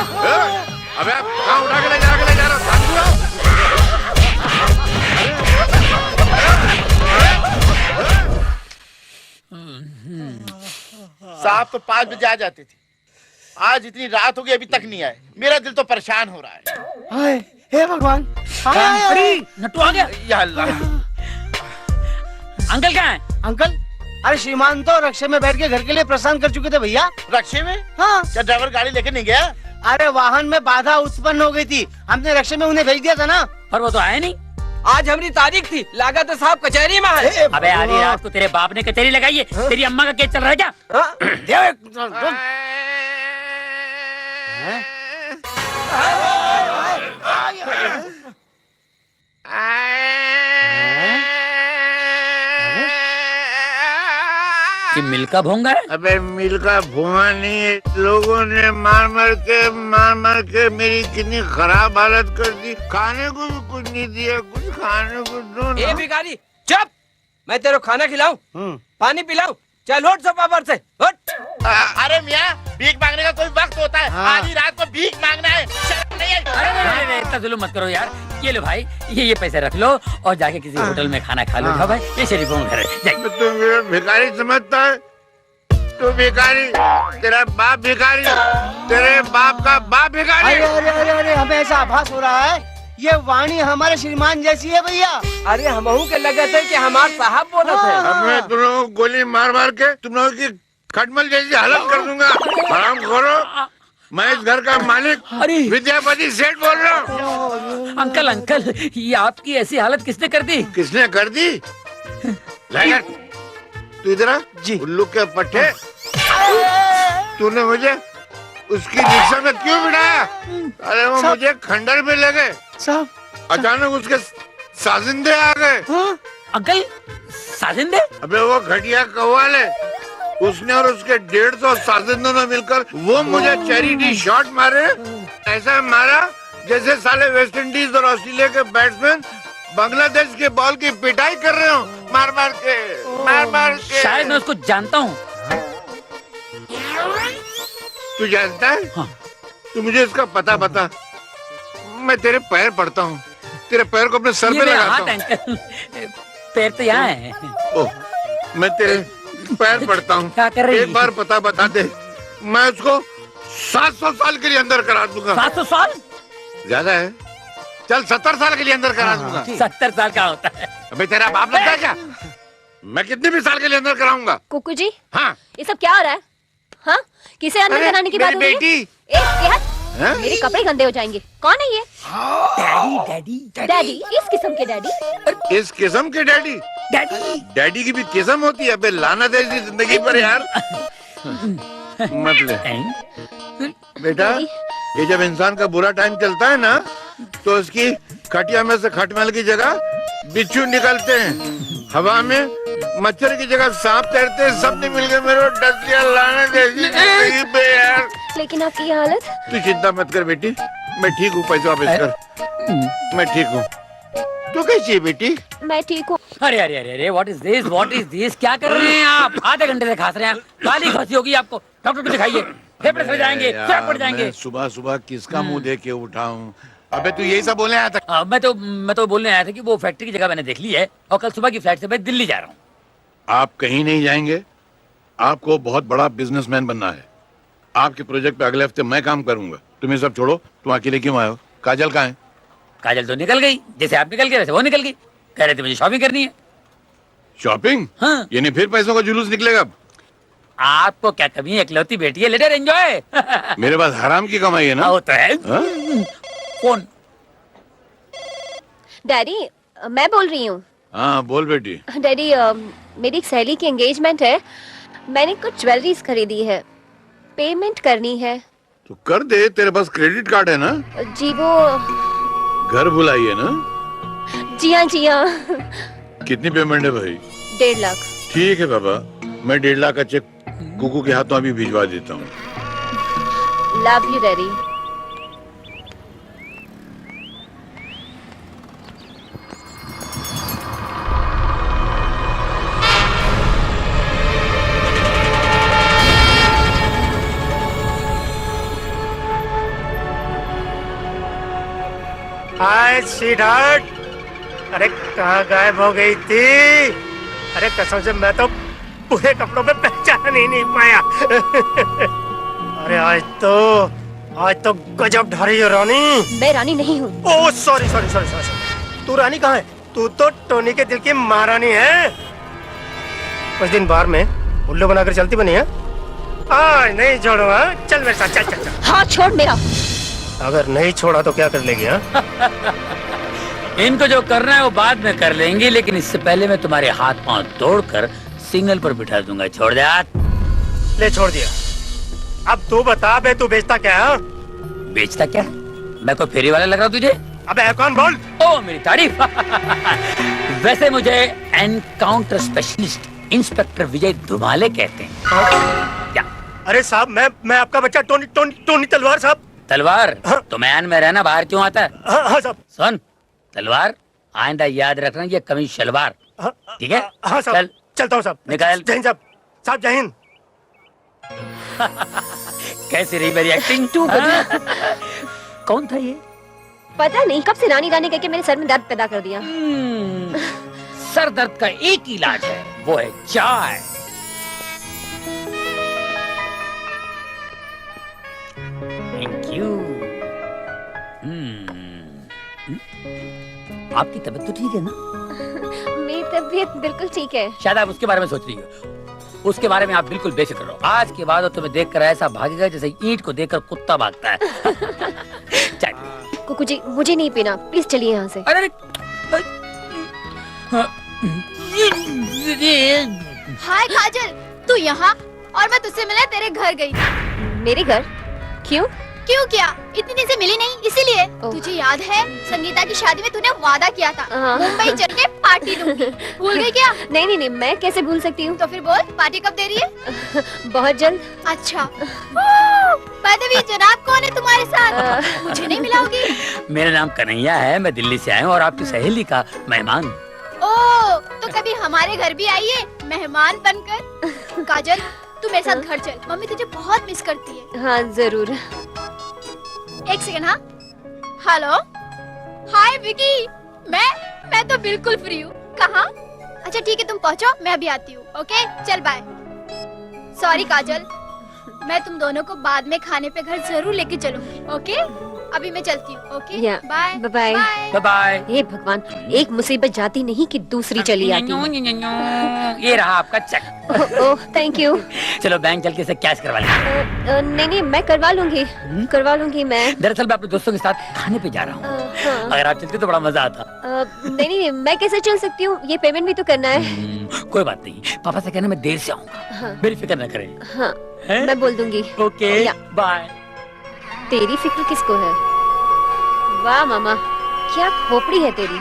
अबे कहाँ उठा के ले जा रहा हूँ? साहब तो 5 बजे आ जाते थे, आज इतनी रात हो गई अभी तक नहीं आए। मेरा दिल तो परेशान हो रहा है। हाय हे भगवान, अरे नट्टू आ गया। या अल्लाह। अंकल कहाँ है? अंकल, अरे श्रीमान तो रक्षे में बैठ के घर के लिए प्रस्थान कर चुके थे भैया। रक्षे में? हाँ। क्या ड्राइवर गाड़ी लेके नहीं गया? अरे वाहन में बाधा उत्पन्न हो गई थी, हमने रक्षे में उन्हें भेज दिया था ना। पर वो तो आया नहीं। आज हमारी तारीख थी, लागत है साहब कचहरी में है। अबे आधी रात को तेरे बाप ने कचहरी लगाई है, तेरी अम्मा का केस चल रहा है क्या? ये मिल का भोंगा है? अबे मिल का भुआ नहीं है, लोगों ने मार मार के मेरी कितनी खराब हालत कर दी। खाने को भी कुछ नहीं दिया, कुछ खाने को दो ना। ए भिखारी चुप, मैं तेरे को खाना खिलाऊं, पानी पिलाऊं, चल उठ सोफा पर से उठ। अरे मियाँ, भीख मांगने का कोई वक्त होता है? आधी रात को भीख मांगना है, शर्म नहीं है? अरे इतना जुल्म मत करो यार। ये लो भाई, ये पैसे रख लो और जाके किसी होटल में खाना खा लो। जाओ भाई, ये शरीफों का घर है, जाइए। तू मेरा भिखारी समझता है? तू भिखारी, तेरा बाप भिखारी, तेरे बाप का बाप भिखारी। अरे अरे अरे अरे, हमें ऐसा आभास हो रहा है ये वाणी हमारे श्रीमान जैसी है भैया। अरे हमहू के लगे थे कि हमारे साहब बोले थे। अब मैं तुम लोगों को गोली मार के तुम लोगों की खटमल जैसी हालत कर दूंगा। हराम खोरो, मैं इस घर का मालिक विद्यापति सेठ बोल रहा हूँ। अंकल अंकल, ये आपकी ऐसी हालत किसने कर दी? किसने कर दी? तू इधर आ जी। उल्लू के पट्टे, तूने मुझे उसकी रिक्शा में क्यों बिठाया? अरे वो मुझे खंडर में ले गए साहब, अचानक उसके साजिंदे आ गए। अंकल साजिंदे? अबे वो घटिया कव्वाल है, उसने और उसके 150 साजिंदों ने मिलकर वो मुझे चैरिटी शॉट मारे। ऐसा मारा जैसे साले वेस्ट इंडीज और ऑस्ट्रेलिया के बैट्समैन बांग्लादेश के बॉल की पिटाई कर रहे हो, मार मार के। शायद मैं उसको जानता हूँ। तू जानता है? हाँ। तू मुझे इसका पता बता, मैं तेरे पैर पड़ता हूँ, तेरे पैर को अपने सर पे लगाता हूँ। पैर तो यहाँ है। ओह, मैं तेरे पैर पड़ता हूँ। क्या कर रही? एक बार पता बता दे, मैं उसको 700 साल के लिए अंदर करा दूंगा। 700 साल? ज्यादा है, चल 70 साल के लिए अंदर करा दूंगा। 70 साल का होता है? अबे तेरा बाप लगता है क्या? मैं कितने भी साल के लिए अंदर कराऊंगा। कुकू जी, हाँ ये सब क्या हो रहा है? हाँ, किसे अंदर कराने की बात हो रही है? बेटी, मेरे कपड़े गंदे हो जाएंगे। कौन है ये? डैडी। डैडी? इस किस्म के डैडी? इस किस्म के डैडी? डैडी की भी किस्म होती है? अबे लानत है इसी जिंदगी पर यार। मत ले बेटा, ये जब इंसान का बुरा टाइम चलता है ना, तो उसकी खटिया में से खटमल की जगह बिच्छू निकलते हैं, हवा में मच्छर की जगह सांप तैरते हैं। सबने मिलकर मेरे को डस लिया, लानत है इसी जिंदगी पे यार। लेकिन आपकी ये हालत? तू चिंता मत कर बेटी, मैं ठीक हूँ, पैसे वापस कर। मैं ठीक हूँ, तू कैसी है बेटी? मैं ठीक हूँ। अरे अरे अरे अरे, व्हाट इज दिस? क्या कर रहे हैं आप? आधे घंटे से खास रहे हैं, गाली खांसी होगी आपको। डॉक्टर को दिखाइए, फेफड़े सड़ जाएंगे, चौक पड़ जाएंगे। सुबह सुबह किसका मुंह देख के उठाऊं? अबे तू यही सब बोलने आया था? मैं तो बोलने आया था कि वो फैक्ट्री की जगह मैंने देख ली है और कल सुबह की फ्लाइट से मैं दिल्ली जा रहा हूँ। आप कहीं नहीं जाएंगे, आपको बहुत बड़ा बिजनेसमैन बनना है। आपके प्रोजेक्ट पे अगले हफ्ते मैं काम करूंगा। तुम ये सब छोड़ो, तुम अकेले क्यों आए हो? काजल कहाँ है? काजल तो निकल गई, जैसे आप निकल गए वैसे वो निकल गई। कह रहे थे मुझे शॉपिंग करनी है। शॉपिंग? हाँ। यानी फिर पैसों का जुलूस निकलेगा? आपको क्या कमी है? इकलौती बेटी है, लेटर एंजॉय। मेरे पास हराम की कमाई है ना। वो तो है। कौन? डैडी, मैं बोल रही हूँ। हाँ बोल बेटी। डैडी, मेरी एक सहेली की एंगेजमेंट है, मैंने कुछ ज्वेलरीज खरीदी है, पेमेंट करनी है। तो कर दे, तेरे पास क्रेडिट कार्ड है ना? जी वो घर बुलाई है ना? जी हाँ जी हाँ। कितनी पेमेंट है भाई? 1.5 लाख। ठीक है बाबा, मैं 1.5 लाख का चेक कुकू के हाथों अभी भिजवा देता हूँ। Love you daddy. Hi sweetheart, अरे कहाँ गायब हो गई थी? अरे कसम से मैं तो पूरे कपड़ों पे पहचान ही नहीं पाया। अरे आज तो गजब ढा रही है रानी। मैं रानी नहीं हूँ। Oh sorry sorry sorry sorry, तू रानी कहाँ है? तू तो टोनी के दिल की महारानी है। कुछ दिन बार में उल्लू बनाकर चलती बनी है। आज नहीं छोड़ूंगा, चल मेरे साथ, चल चल चल। हाँ छोड़ मेरा। अगर नहीं छोड़ा तो क्या कर लेगी? हाँ इनको जो करना है वो बाद में कर लेंगे, लेकिन इससे पहले मैं तुम्हारे हाथ पांव तोड़कर सिग्नल पर बिठा दूंगा। छोड़ दे हाथ। ले छोड़ दिया। अब तू बता बे, तू बेचता क्या है? बेचता क्या? मैं कोई फेरी वाला लग रहा हूँ तुझे? अबे कौन बोल? ओ मेरी तारीफ। वैसे मुझे एनकाउंटर स्पेशलिस्ट इंस्पेक्टर विजय धुमाले कहते हैं। क्या? अरे साहब, मैं आपका बच्चा टोनी टोनी टोनी तलवार साहब। तलवार? तो मैन में रहना, बाहर क्यों आता है? हाँ साहब। सुन तलवार, आइंदा याद रखना ये कमीज शलवार, ठीक है? हाँ साहब। चल चलता हूँ साहब। निकाल। जय हिंद साहब। साहब जय हिंद। कैसी रही मेरी एक्टिंग? तू कौन था ये? पता नहीं कब से रानी रानी करके मेरे सर में दर्द पैदा कर दिया। सर दर्द का एक ही इलाज है, वो है चाय। Thank you. आपकी तबीयत तो ठीक है ना? मेरी तबीयत बिल्कुल ठीक है। शायद आप उसके बारे में सोच रही हो। उसके बारे में आप बिल्कुल बेफिक्र रहो। आज के बाद वो तुम्हें देखकर ऐसा भागेगा जैसे ईंट को देखकर कुत्ता भागता है। कुकू जी मुझे नहीं पीना, प्लीज चलिए यहाँ से। अरे हाय काजल, तू यहाँ और मैं तुझसे मिलने तेरे घर गई। मेरे घर? क्यों? क्यों क्या? इतनी दिन से मिली नहीं इसीलिए। तुझे याद है संगीता की शादी में तूने वादा किया था मुंबई चल के पार्टी दूंगी, भूल गई क्या? नहीं नहीं, मैं कैसे भूल सकती हूँ। तो फिर बोल, पार्टी कब दे रही है? बहुत जल्द। अच्छा। भी जनाब कौन है तुम्हारे साथ? मुझे नहीं मिलाओगी? मेरा नाम कन्हैया है, मैं दिल्ली से आया हूँ और आपकी सहेली का मेहमान। ओ, तो कभी हमारे घर भी आइए मेहमान बनकर। काजल तू मेरे साथ घर चल, मम्मी तुझे बहुत मिस करती है। हाँ जरूर। एक सेकंड। हाँ हेलो, हाय विकी, मैं तो बिल्कुल फ्री हूँ। कहाँ? अच्छा ठीक है, तुम पहुँचो, मैं अभी आती हूँ। ओके चल बाय। सॉरी काजल, मैं तुम दोनों को बाद में खाने पे घर जरूर लेके चलूंगी। ओके अभी मैं चलती हूँ। Okay bye bye bye bye. हे भगवान, एक मुसीबत जाती नहीं कि दूसरी चली आती। ये रहा आपका चेक। Oh thank you. चलो बैंक चल के इसे कैश करवा लेंगे। नहीं मैं करवा लूंगी मैं। दरअसल मैं अपने दोस्तों के साथ खाने पे जा रहा हूँ। अगर आप चलते तो बड़ा मजा आता। नहीं मैं कैसे चल सकती हूँ, ये पेमेंट भी तो करना है। कोई बात नहीं, पापा से कहना मैं देर से आऊंगा। मेरी फिक्र न करें। हाँ मैं बोल दूंगी। Okay bye. तेरी फिक्र किसको है? वाह मामा, क्या खोपड़ी है तेरी।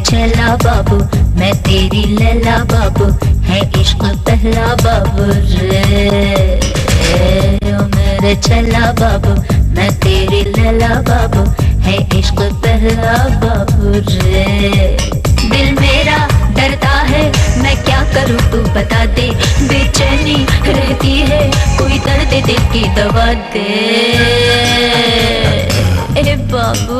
चला बाबू मैं तेरी लैला बाबू, है इश्क पहला बाबू रे। ओ मेरे चला बाबू मैं तेरी लैला बाबू, है इश्क पहला बाबू रे। दिल मेरा डरता है मैं क्या करूँ तू बता दे, बेचैनी करती है, कोई दर्द दिल की दवा दे। ए बाबू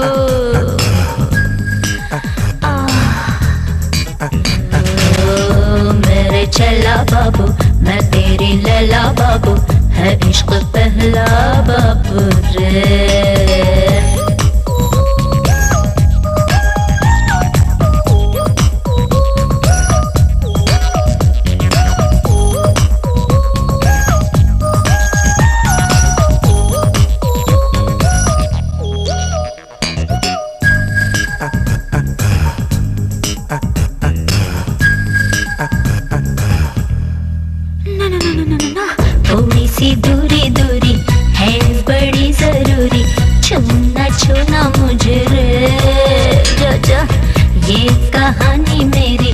ओ मेरे चला बाबू, मैं तेरी लैला बाबू, है इश्क पहला बाबू रे। थोड़ी सी दूरी दूरी है बड़ी जरूरी, छूना छूना मुझे रे जा जा। ये कहानी मेरी,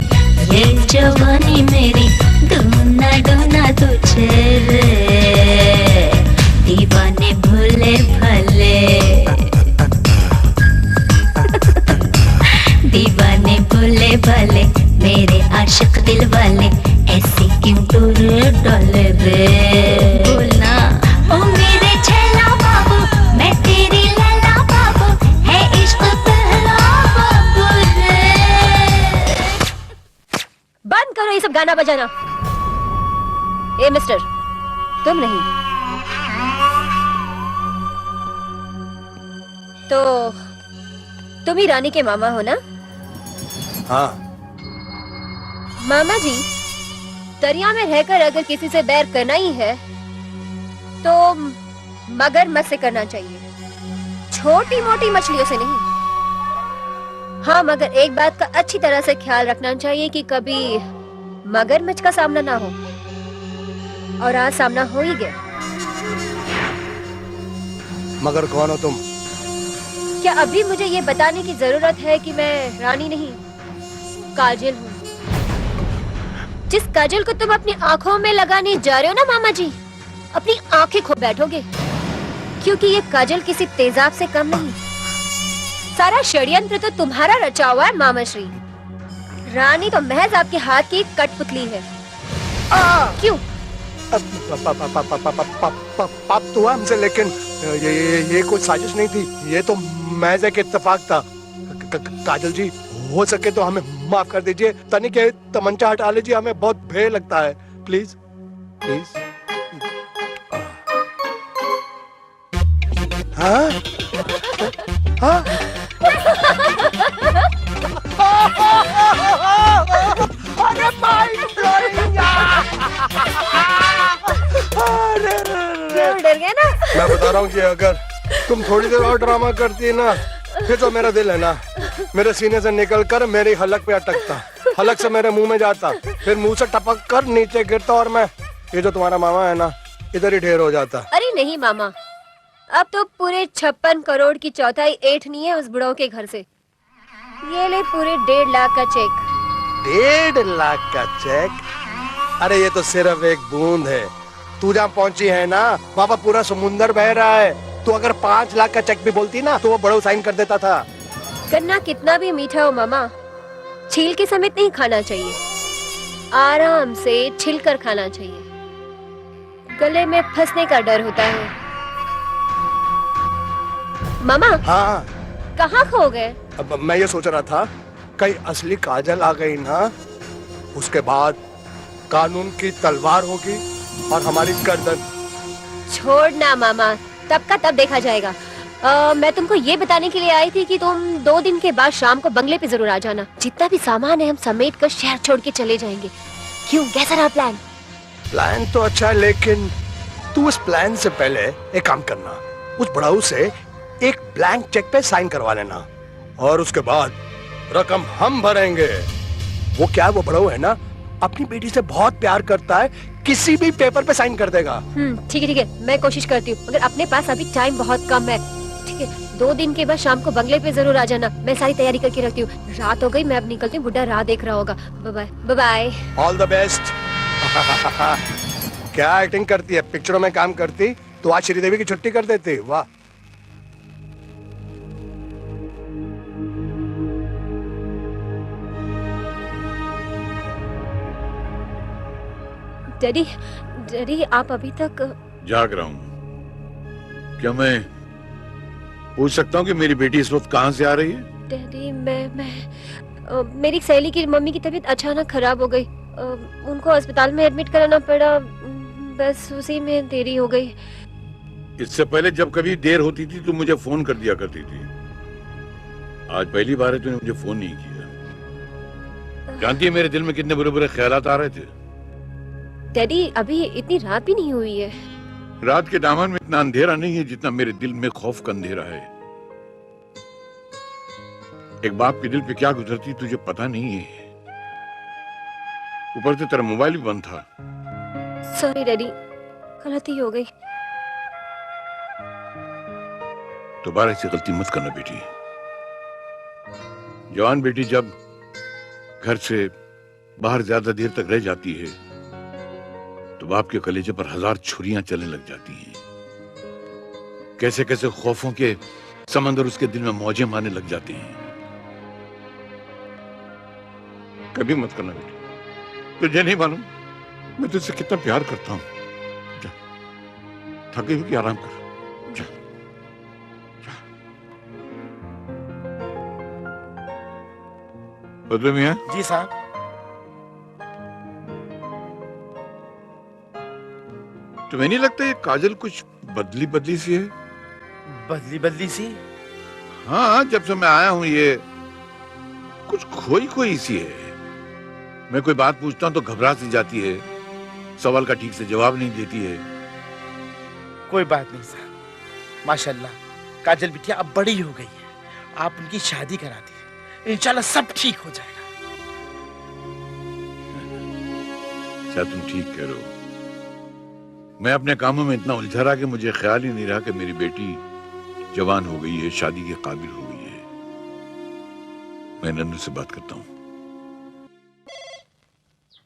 ये जवानी मेरी, दूना दूना तुझे रे। दीवाने भूले भले दीवाने भूले भले, मेरे आशिक दिल वाले, ऐसे क्यों दूर डोले रे। बोलना ओ मेरे छेला बाबू, मैं तेरी लैला बाबू, है इश्क पहला बाबू रे। बंद करो ये सब गाना बजाना। ए मिस्टर, तुम नहीं तो तुम ही रानी के मामा हो ना? हाँ। मामा जी, दरिया में रहकर अगर किसी से बैर करना ही है तो मगरमच्छ से करना चाहिए, छोटी मोटी मछलियों से नहीं। हाँ, मगर एक बात का अच्छी तरह से ख्याल रखना चाहिए कि कभी मगरमच्छ का सामना ना हो, और आज सामना हो ही गया। मगर कौन हो तुम? क्या अभी मुझे ये बताने की जरूरत है कि मैं रानी नहीं, काजल हूँ। जिस काजल को तुम अपनी आंखों में लगाने जा रहे हो ना मामा जी, अपनी आंखें खो बैठोगे, क्योंकि ये काजल किसी तेजाब से कम नहीं। सारा षड्यंत्र तो तुम्हारा रचा हुआ है मामा श्री। रानी तो महज आपके हाथ की कठपुतली है। क्यों? पाप तो हुआ हमसे, लेकिन ये कोई साजिश नहीं थी, ये तो महज एक इत्तेफाक था। काजल जी, हो सके तो हमें माफ कर दीजिए, तनिक ये तमंचा हटा लीजिए, हमें बहुत भय लगता है। Please please. हाँ हाँ अरे माइंड ब्लोइंग यार। डर गए ना? मैं बता रहा हूँ कि अगर तुम थोड़ी देर और ड्रामा करती ना, फिर तो मेरा दिल है ना, मेरे सीने से निकलकर मेरी हलक पे अटकता, हलक से मेरे मुंह में जाता, फिर मुंह से टपक कर नीचे गिरता, और मैं ये जो तुम्हारा मामा है ना, इधर ही ढेर हो जाता। अरे नहीं मामा, अब तो पूरे 56 करोड़ की चौथाई ऐठनी है उस बुढ़ो के घर से। ये ले पूरे 1.5 लाख का चेक। 1.5 लाख का चेक? अरे ये तो सिर्फ एक बूंद है। तू जहाँ पहुंची है ना, वहाँ पर पूरा समुंदर बह रहा है। तू अगर 5 लाख का चेक भी बोलती ना, तो वो बड़ो साइन कर देता था। गन्ना कितना भी मीठा हो मामा, छील के समेत नहीं खाना चाहिए, आराम से छिलकर खाना चाहिए। गले में फंसने का डर होता है। मामा, हाँ कहाँ खो गए? अब मैं ये सोच रहा था, कहीं असली काजल आ गई ना, उसके बाद कानून की तलवार होगी और हमारी गर्दन। छोड़ना मामा, तब का तब देखा जाएगा। मैं तुमको ये बताने के लिए आई थी कि तुम 2 दिन के बाद शाम को बंगले पे जरूर आ जाना। जितना भी सामान है हम समेट कर शहर छोड़ के चले जाएंगे। क्यों, कैसा रहा प्लान? प्लान तो अच्छा है, लेकिन तू उस प्लान से पहले एक काम करना, उस बुढ़ाऊ से एक ब्लैंक चेक पे साइन करवा लेना, और उसके बाद रकम हम भरेंगे। वो क्या, वो बुढ़ाऊ है ना, अपनी बेटी से बहुत प्यार करता है, किसी भी पेपर पे साइन कर देगा। ठीक है, मैं कोशिश करती हूँ, मगर अपने पास अभी टाइम बहुत कम है। ठीक है, 2 दिन के बाद शाम को बंगले पे जरूर आ जाना। मैं सारी तैयारी करके रखती हूँ। रात हो गई, मैं अब निकलती हूँ, बुड्ढा राह देख रहा होगा। Bye bye bye. All the best. क्या एक्टिंग करती है, पिक्चरों में काम करती तो आज श्रीदेवी की छुट्टी कर देती। वाह। डैडी, डैडी आप अभी तक जाग रहा हूँ। क्या मैं पूछ सकता हूँ कि मेरी बेटी इस वक्त कहाँ से आ रही है? डैडी मेरी सहेली की मम्मी की तबीयत अचानक खराब हो गई। उनको अस्पताल में एडमिट कराना पड़ा, बस उसी में देरी हो गई। इससे पहले जब कभी देर होती थी तो मुझे फोन कर दिया करती थी। आज पहली बार है तूने मुझे फोन नहीं किया। जानती है मेरे दिल में कितने बुरे बुरे ख्यालात आ रहे थे। डैडी अभी इतनी रात भी नहीं हुई है। रात के दामन में इतना अंधेरा नहीं है जितना मेरे दिल में खौफ का अंधेरा है। एक बाप के दिल पे क्या गुजरती तुझे पता नहीं है। ऊपर से तेरा मोबाइल भी बंद था। सॉरी डैडी, गलती हो गई। दोबारा ऐसी गलती मत करना बेटी। जवान बेटी जब घर से बाहर ज्यादा देर तक रह जाती है तो बाप के कलेजे पर 1000 छुरियां चलने लग जाती हैं। कैसे कैसे खौफों के समंदर उसके दिल में मौजें मारने लग जाते हैं। कभी मत करना बेटी, तुझे नहीं मालूम मैं तुझसे कितना प्यार करता हूं। जा, थकी हुई आराम कर। जा, जा। बदले मियां। जी साहब। तुम्हें नहीं लगता ये काजल कुछ बदली बदली सी है? बदली बदली सी? हाँ, जब से मैं आया हूं ये कुछ खोई खोई सी है। मैं कोई बात पूछता हूं तो घबरा सी जाती है, सवाल का ठीक से जवाब नहीं देती है। कोई बात नहीं साहब, माशाल्लाह काजल बिटिया अब बड़ी हो गई है। आप उनकी शादी करा दी, इंशाल्लाह सब ठीक हो जाएगा। शायद तुम ठीक कह रहे हो। मैं अपने कामों में इतना उलझा रहा कि मुझे ख्याल ही नहीं रहा कि मेरी बेटी जवान हो गई है, शादी के काबिल हो गई है। मैं नन्नू से बात करता हूँ।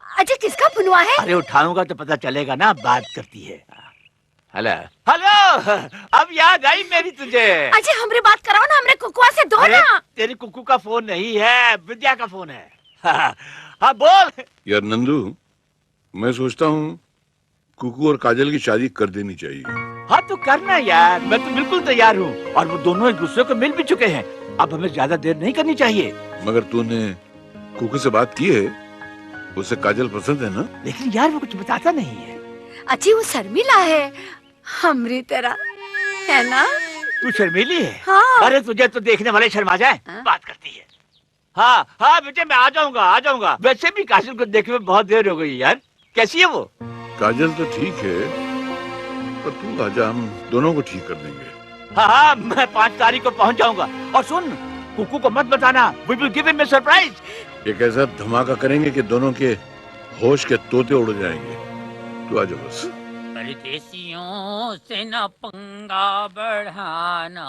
अजय किसका फोन हुआ है? अरे उठाऊंगा तो पता चलेगा ना, बात करती है। हेलो हेलो, अब याद आई मेरी तुझे। अजय हमरे बात कराओ ना, हमरे कुकुआ से दो ना। तेरी कुकू का फोन नहीं है, विद्या का फोन है। हाँ बोल। यार नंदू, मैं सोचता हूँ कुकू और काजल की शादी कर देनी चाहिए। हाँ तो करना यार, मैं तो बिल्कुल तैयार हूँ। और वो दोनों एक दूसरे को मिल भी चुके हैं, अब हमें ज्यादा देर नहीं करनी चाहिए। मगर तूने कुकू से बात की है? उसे काजल पसंद है ना? लेकिन यार वो कुछ बताता नहीं है। अजी वो शर्मिला है, हमरी तरह, है ना? तू शर्मीली है? हाँ। अरे तुझे तो देखने वाले शर्मा जाए। बात करती है। हाँ हाँ बेटे, मैं आ जाऊंगा आ जाऊंगा। वैसे भी काजल को देखने में बहुत देर हो गई यार। कैसी है वो? काजल तो ठीक है, पर तू आजा, हम दोनों को ठीक कर देंगे। हाँ हाँ, मैं 5 तारीख को पहुंच जाऊंगा। और सुन, कुकू को मत बताना, we will give him a surprise। एक ऐसा धमाका करेंगे कि दोनों के होश के तोते उड़ जाएंगे। तू आजा बस। परदेसियों से न पंगा बढ़ाना,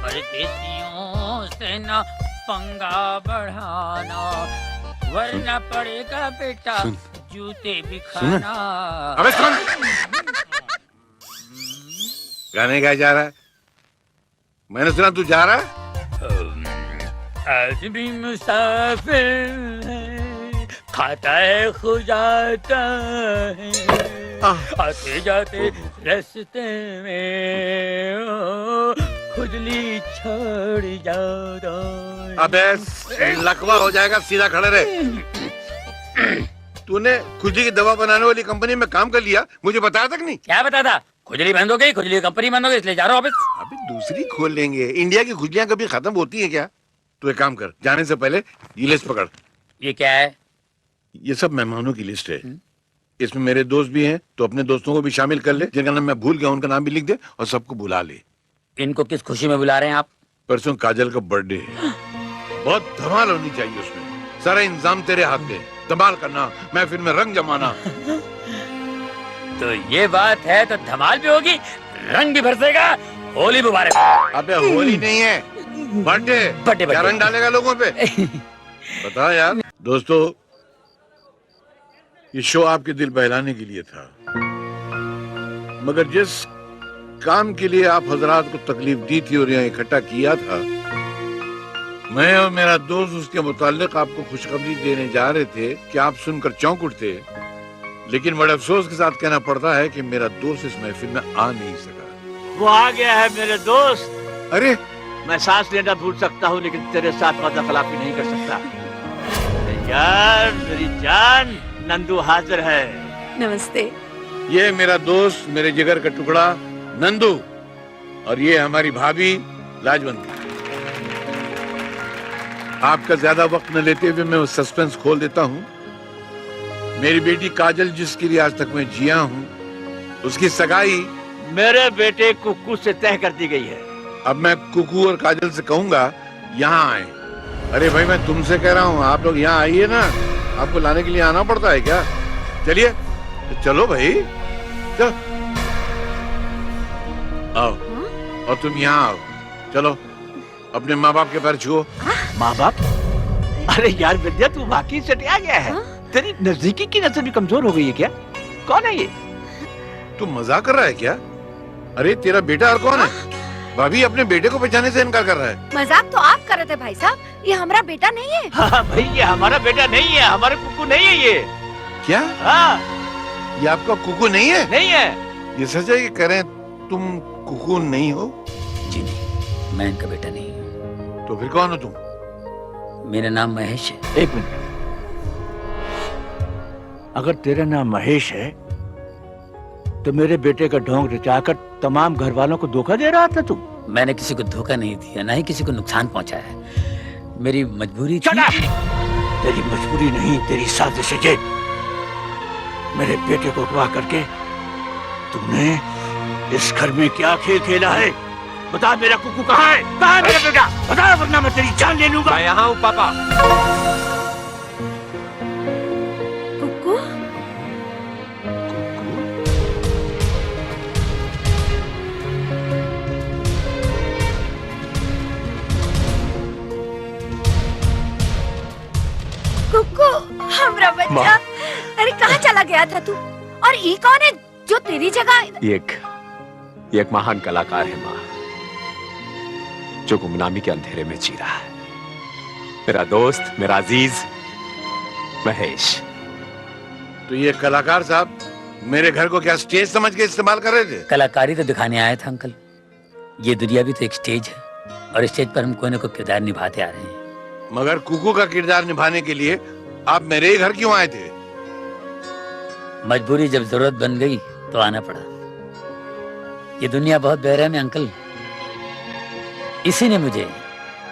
परदेसियों से न पंगा बढ़ाना, वरना पड़ेगा बेटा जूते भी खाना। अबे सुन, गाने गाया जा रहा है। मैंने सुना तू जा रहा है। आज भी मुसाफिर है, खाता है खुजाता है, आते जाते रास्ते में खुजली छोड़ जाता है। अबे लकवा हो जाएगा, सीधा खड़े रहे। तूने खुजली की दवा बनाने वाली कंपनी में काम कर लिया, मुझे बताया तक नहीं। क्या बताता? खुजली बंद हो गई, खुजली की कंपनी बंद हो गई, इसलिए जा रहा हूँ वापस। अबे दूसरी खोल लेंगे। इंडिया की खुजलियां कभी खत्म होती है क्या? तू एक काम कर, जाने से पहले ये लिस्ट पकड़। ये क्या है? ये सब मेहमानों की लिस्ट है। इसमें मेरे दोस्त भी हैं, तो अपने दोस्तों को भी शामिल कर ले। जिनका नाम मैं भूल गया उनका नाम भी लिख दे और सबको बुला ले। इनको किस खुशी में बुला रहे हैं आप? परसों काजल का बर्थडे है, बहुत धमाल होनी चाहिए उसमें। सारा इंतजाम तेरे हाथ में, धमाल करना, महफिल में रंग जमाना। तो ये बात है तो धमाल भी होगी, रंग भी बरसेगा। होली मुबारक। अबे होली नहीं है, बर्थडे। क्या रंग डालेगा लोगों पे? बता यार। दोस्तों, ये शो आपके दिल बहलाने के लिए था, मगर जिस काम के लिए आप हजरात को तकलीफ दी थी और यहाँ इकट्ठा किया था, मैं और मेरा दोस्त उसके मुताल्लिक आपको खुशखबरी देने जा रहे थे कि आप सुनकर चौंक उठते। लेकिन बड़े अफसोस के साथ कहना पड़ता है कि मेरा दोस्त इस महफिल में आ नहीं सका। वो आ गया है मेरे दोस्त। अरे मैं सांस लेना भूल सकता हूँ लेकिन तेरे साथ वादा खिलाफी नहीं कर सकता। यार मेरी जान, नंदू हाजिर है। नमस्ते। ये मेरा दोस्त, मेरे जिगर का टुकड़ा नंदू, और ये हमारी भाभी लाजवंती। आपका ज्यादा वक्त न लेते हुए मैं उस सस्पेंस खोल देता हूँ। मेरी बेटी काजल, जिसके लिए आज तक मैं जिया हूँ, उसकी सगाई मेरे बेटे कुक्कू से तय कर दी गई है। अब मैं कुकू और काजल से कहूंगा यहाँ आए। अरे भाई, मैं तुमसे कह रहा हूँ, आप लोग यहाँ आइए ना। आपको लाने के लिए आना पड़ता है क्या? चलिए, चलो भाई, चलो आओ। और तुम यहाँ आओ, चलो अपने माँ बाप के पैर छुओ। माँ बाप? अरे यार विद्या, तू वाकई सटिया गया है। तेरी नजदीकी की नजर भी कमजोर हो गई है क्या? कौन है ये? तू मजाक कर रहा है क्या? अरे तेरा बेटा और कौन है? भाभी अपने बेटे को पहचानने से इनकार कर रहा है। मजाक तो आप कर रहे थे भाई साहब, ये हमारा बेटा नहीं है। हाँ भाई, ये हमारा बेटा नहीं है, हमारे कुक्कू नहीं है ये। क्या? हाँ, ये आपका कुकू नहीं है? नहीं है। ये सच है कि कह रहे हैं तुम कुकू नहीं हो? जी नहीं, मैं इनका बेटा नहीं हूँ। तो फिर कौन हो तुम? मेरा नाम महेश है। एक मिनट, अगर तेरा नाम महेश है तो मेरे बेटे का ढोंग रचाकर तमाम घर वालों को धोखा दे रहा था तू? मैंने किसी को धोखा नहीं दिया, ना ही किसी को नुकसान पहुंचाया है। मेरी मजबूरी थी। तेरी मजबूरी नहीं, तेरी साजिश है। मेरे बेटे को अगवा करके तुमने इस घर में क्या खेल खेला है? बता, मेरा कुक्कू कहाँ है? कहाँ है मेरा बेटा? बता, वरना मैं तेरी जान ले लूंगा। मैं यहाँ हूँ पापा। कुक्कू? कुक्कू, हमरा बच्चा। अरे कहाँ चला गया था तू? और ये कौन है जो तेरी जगह? ये एक महान कलाकार है माँ, जो गुमनामी के अंधेरे में जी रहा है। मेरा दोस्त, मेरा अजीज महेश। तो ये कलाकार साहब मेरे घर को क्या स्टेज समझ के इस्तेमाल कर रहे थे? कलाकारी तो दिखाने आया था अंकल। ये दुनिया भी तो एक स्टेज है और स्टेज पर हम कोई न कोई किरदार निभाते आ रहे हैं। मगर कुकू का किरदार निभाने के लिए आप मेरे ही घर क्यों आए थे? मजबूरी जब जरूरत बन गई तो आना पड़ा। ये दुनिया बहुत बेरहम है अंकल, इसी ने मुझे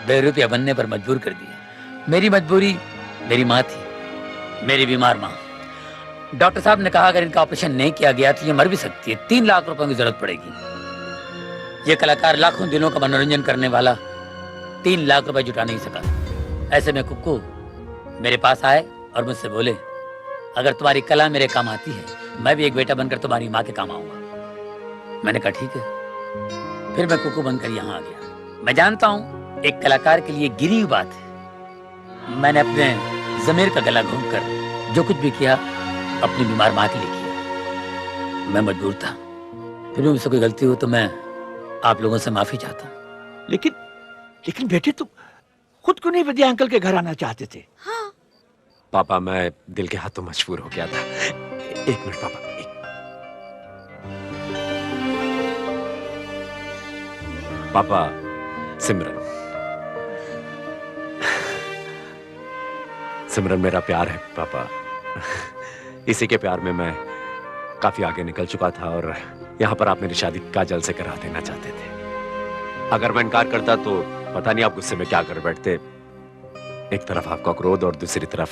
बेरुपया बनने पर मजबूर कर दिया। मेरी मजबूरी मेरी माँ थी, मेरी बीमार माँ। डॉक्टर साहब ने कहा अगर इनका ऑपरेशन नहीं किया गया तो ये मर भी सकती है, 3 लाख रुपए की जरूरत पड़ेगी। ये कलाकार लाखों दिलों का मनोरंजन करने वाला 3 लाख रुपए जुटा नहीं सका। ऐसे में कुक्कू मेरे पास आए और मुझसे बोले, अगर तुम्हारी कला मेरे काम आती है, मैं भी एक बेटा बनकर तुम्हारी माँ के काम आऊंगा। मैंने कहा ठीक है। फिर मैं कुक्कू बनकर यहाँ आ गया। मैं जानता हूँ एक कलाकार के लिए गिरी हुई बात है। मैंने अपने जमीर का गला घोंटकर जो कुछ भी किया अपनी बीमार माँ के लिए किया। मैं मजबूर था, फिर भी मुझसे कोई गलती हो तो मैं आप लोगों से माफी चाहता हूँ। लेकिन बेटे, तुम खुद को नहीं विद्या अंकल के घर आना चाहते थे? हाँ। पापा, मैं दिल के हाथों मजबूर हो गया था। एक मिनट पापा। पापा, सिमरन मेरा प्यार है पापा। इसी के प्यार में मैं काफी आगे निकल चुका था और यहाँ पर आप मेरी शादी काजल से करा देना चाहते थे। अगर मैं इनकार करता तो पता नहीं आप गुस्से में क्या कर बैठते। एक तरफ आपका क्रोध और दूसरी तरफ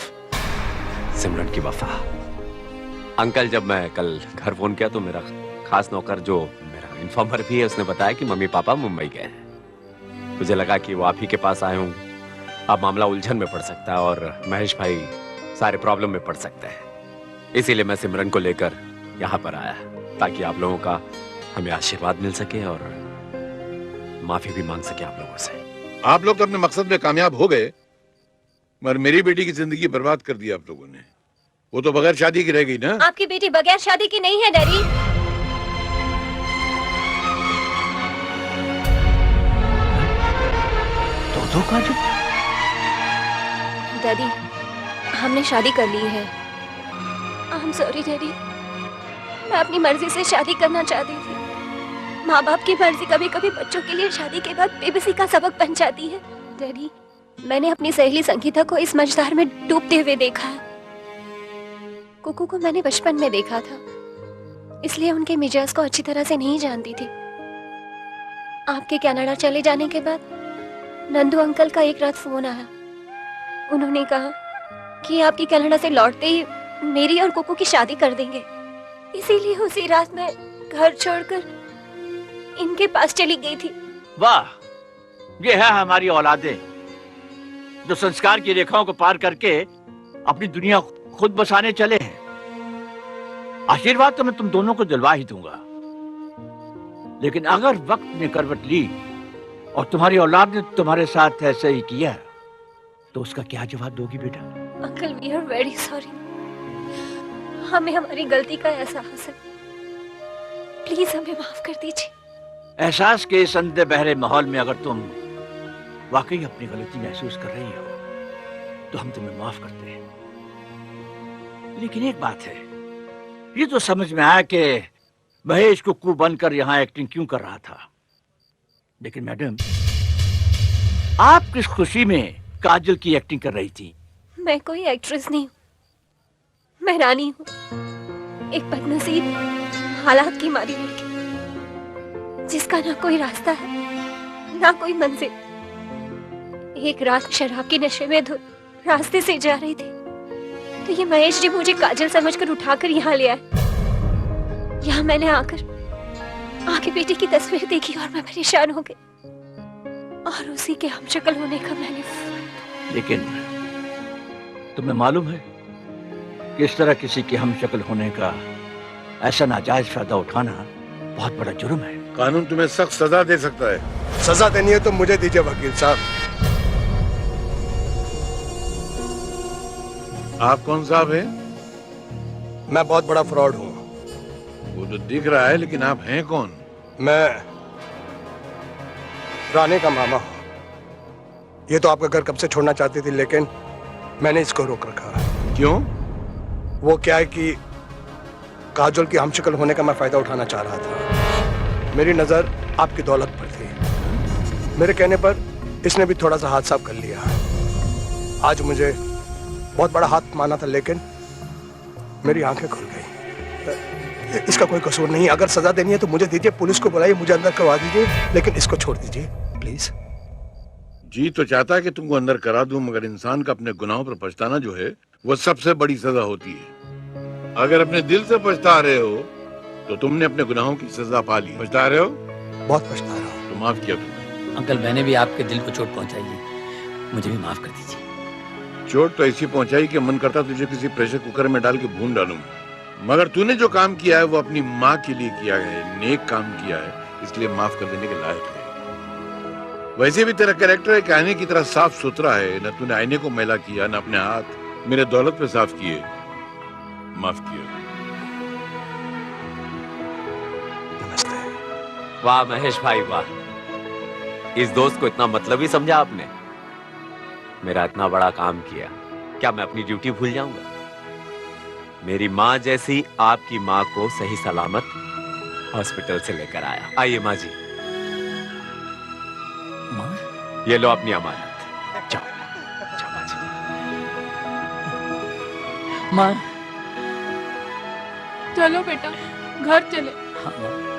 सिमरन की वफा। अंकल, जब मैं कल घर फोन किया तो मेरा खास नौकर जो मेरा इन्फॉर्मर भी है, उसने बताया कि मम्मी पापा मुंबई गए हैं। मुझे लगा कि वो आप ही के पास आए हूँ। अब मामला उलझन में पड़ सकता है और महेश भाई सारे प्रॉब्लम में पड़ सकते हैं। इसीलिए मैं सिमरन को लेकर यहाँ पर आया ताकि आप लोगों का हमें आशीर्वाद मिल सके और माफी भी मांग सके आप लोगों से। आप लोग तो अपने मकसद में कामयाब हो गए, मगर मेरी बेटी की जिंदगी बर्बाद कर दी आप लोगों ने। वो तो बगैर शादी की रह गई ना। आपकी बेटी बगैर शादी की नहीं है डैडी। तो काजल, डैडी, हमने शादी कर ली है। I'm sorry, daddy. मैं अपनी मर्जी से शादी करना चाहती थी। माँ बाप की मर्जी कभी कभी बच्चों के लिए शादी के बाद बेबसी का सबक बन जाती है। डैडी, मैंने अपनी सहेली संगीता को इस मझधार में डूबते हुए देखा है। कुकू को मैंने बचपन में देखा था, इसलिए उनके मिजाज को अच्छी तरह से नहीं जानती थी। आपके कनाडा चले जाने के बाद नंदू अंकल का एक रात फोन आया। उन्होंने कहा कि आपकी कनाडा से लौटते ही मेरी और कुकू की शादी कर देंगे। इसीलिए उसी रात मैं घर छोड़कर इनके पास चली गई थी। वाह, ये है हमारी औलादें जो संस्कार की रेखाओं को पार करके अपनी दुनिया खुद बसाने चले हैं। आशीर्वाद तो मैं तुम दोनों को दिलवा ही दूंगा, लेकिन अगर वक्त ने करवट ली और तुम्हारी औलाद ने तुम्हारे साथ ऐसा ही किया तो उसका क्या जवाब दोगी बेटा? Uncle, we are very sorry. हमें हमारी गलती का एहसास है। प्लीज हमें माफ कर दीजिए। एहसास के इस अंधे बहरे माहौल में अगर तुम वाकई अपनी गलती महसूस कर रही हो तो हम तुम्हें माफ करते हैं। लेकिन एक बात है, ये तो समझ में आया कि महेश कुक्कू बनकर यहाँ एक्टिंग क्यों कर रहा था, लेकिन मैडम आप किस खुशी में काजल की एक्टिंग कर रही थी? मैं कोई एक्ट्रेस नहीं हूँ, मैं रानी हूँ, एक बदनसीब हालात की मारी लड़की जिसका ना कोई रास्ता है ना कोई मंजिल। एक रात शराब के नशे में धुत रास्ते से जा रही थी तो ये महेश जी मुझे काजल समझकर उठाकर यहाँ ले आए। यहाँ मैंने आके बेटे की तस्वीर देखी और मैं परेशान हो गई और उसी के हमशक्ल होने का मैंने। लेकिन तुम्हें मालूम है कि इस तरह किसी के हमशक्ल होने का ऐसा नाजायज फायदा उठाना बहुत बड़ा जुर्म है। कानून तुम्हें सख्त सजा दे सकता है। सजा देनी है तो मुझे दीजिए वकील साहब। आप कौन साहब हैं? मैं बहुत बड़ा फ्रॉड हूँ। वो तो दिख रहा है, लेकिन आप हैं कौन? मैं रानी का मामा हूँ। ये तो आपका घर कब से छोड़ना चाहती थी, लेकिन मैंने इसको रोक रखा। क्यों? वो क्या है कि काजल की हमशक्ल होने का मैं फायदा उठाना चाह रहा था। मेरी नजर आपकी दौलत पर थी। मेरे कहने पर इसने भी थोड़ा सा हाथ साफ कर लिया। आज मुझे बहुत बड़ा हाथ माना था, लेकिन मेरी आंखें खुल गई। इसका कोई कसूर नहीं। अगर सजा देनी है तो मुझे दीजिए, पुलिस को बुलाइए, मुझे अंदर करवा दीजिए, लेकिन इसको छोड़ दीजिए प्लीज। जी तो चाहता है कि तुमको अंदर करा दूं, मगर इंसान का अपने गुनाहों पर पछताना जो है वो सबसे बड़ी सजा होती है। अगर अपने दिल से पछता रहे हो तो तुमने अपने गुनाहों की सजा पा ली। पछता रहे हो? बहुत पछता रहा हूं। तो माफ किया तुमने। अंकल, मैंने भी आपके दिल को चोट पहुंचाई है, मुझे भी माफ कर दीजिए। चोट तो ऐसी पहुंचाई कि मन करता तुझे किसी प्रेशर कुकर में डाल के भून डालूं, मगर तूने जो काम किया है वो अपनी माँ के लिए किया है, नेक काम किया है, इसलिए माफ कर देने के लायक है। वैसे भी तेरा कैरेक्टर एक आईने की तरह साफ सुथरा है। न तूने आईने को मैला किया, न अपने हाथ मेरे दौलत पे साफ किए। माफ किया। वाह महेश भाई वाह, इस दोस्त को इतना मतलब ही समझा आपने। मेरा इतना बड़ा काम किया, क्या मैं अपनी ड्यूटी भूल जाऊंगा? मेरी माँ जैसी आपकी माँ को सही सलामत हॉस्पिटल से लेकर आया। आइए माँ जी। माँ? ये लो अपनी अमानत। जाओ जाओ माँ जी। माँ, चलो बेटा घर चले। हाँ माँ।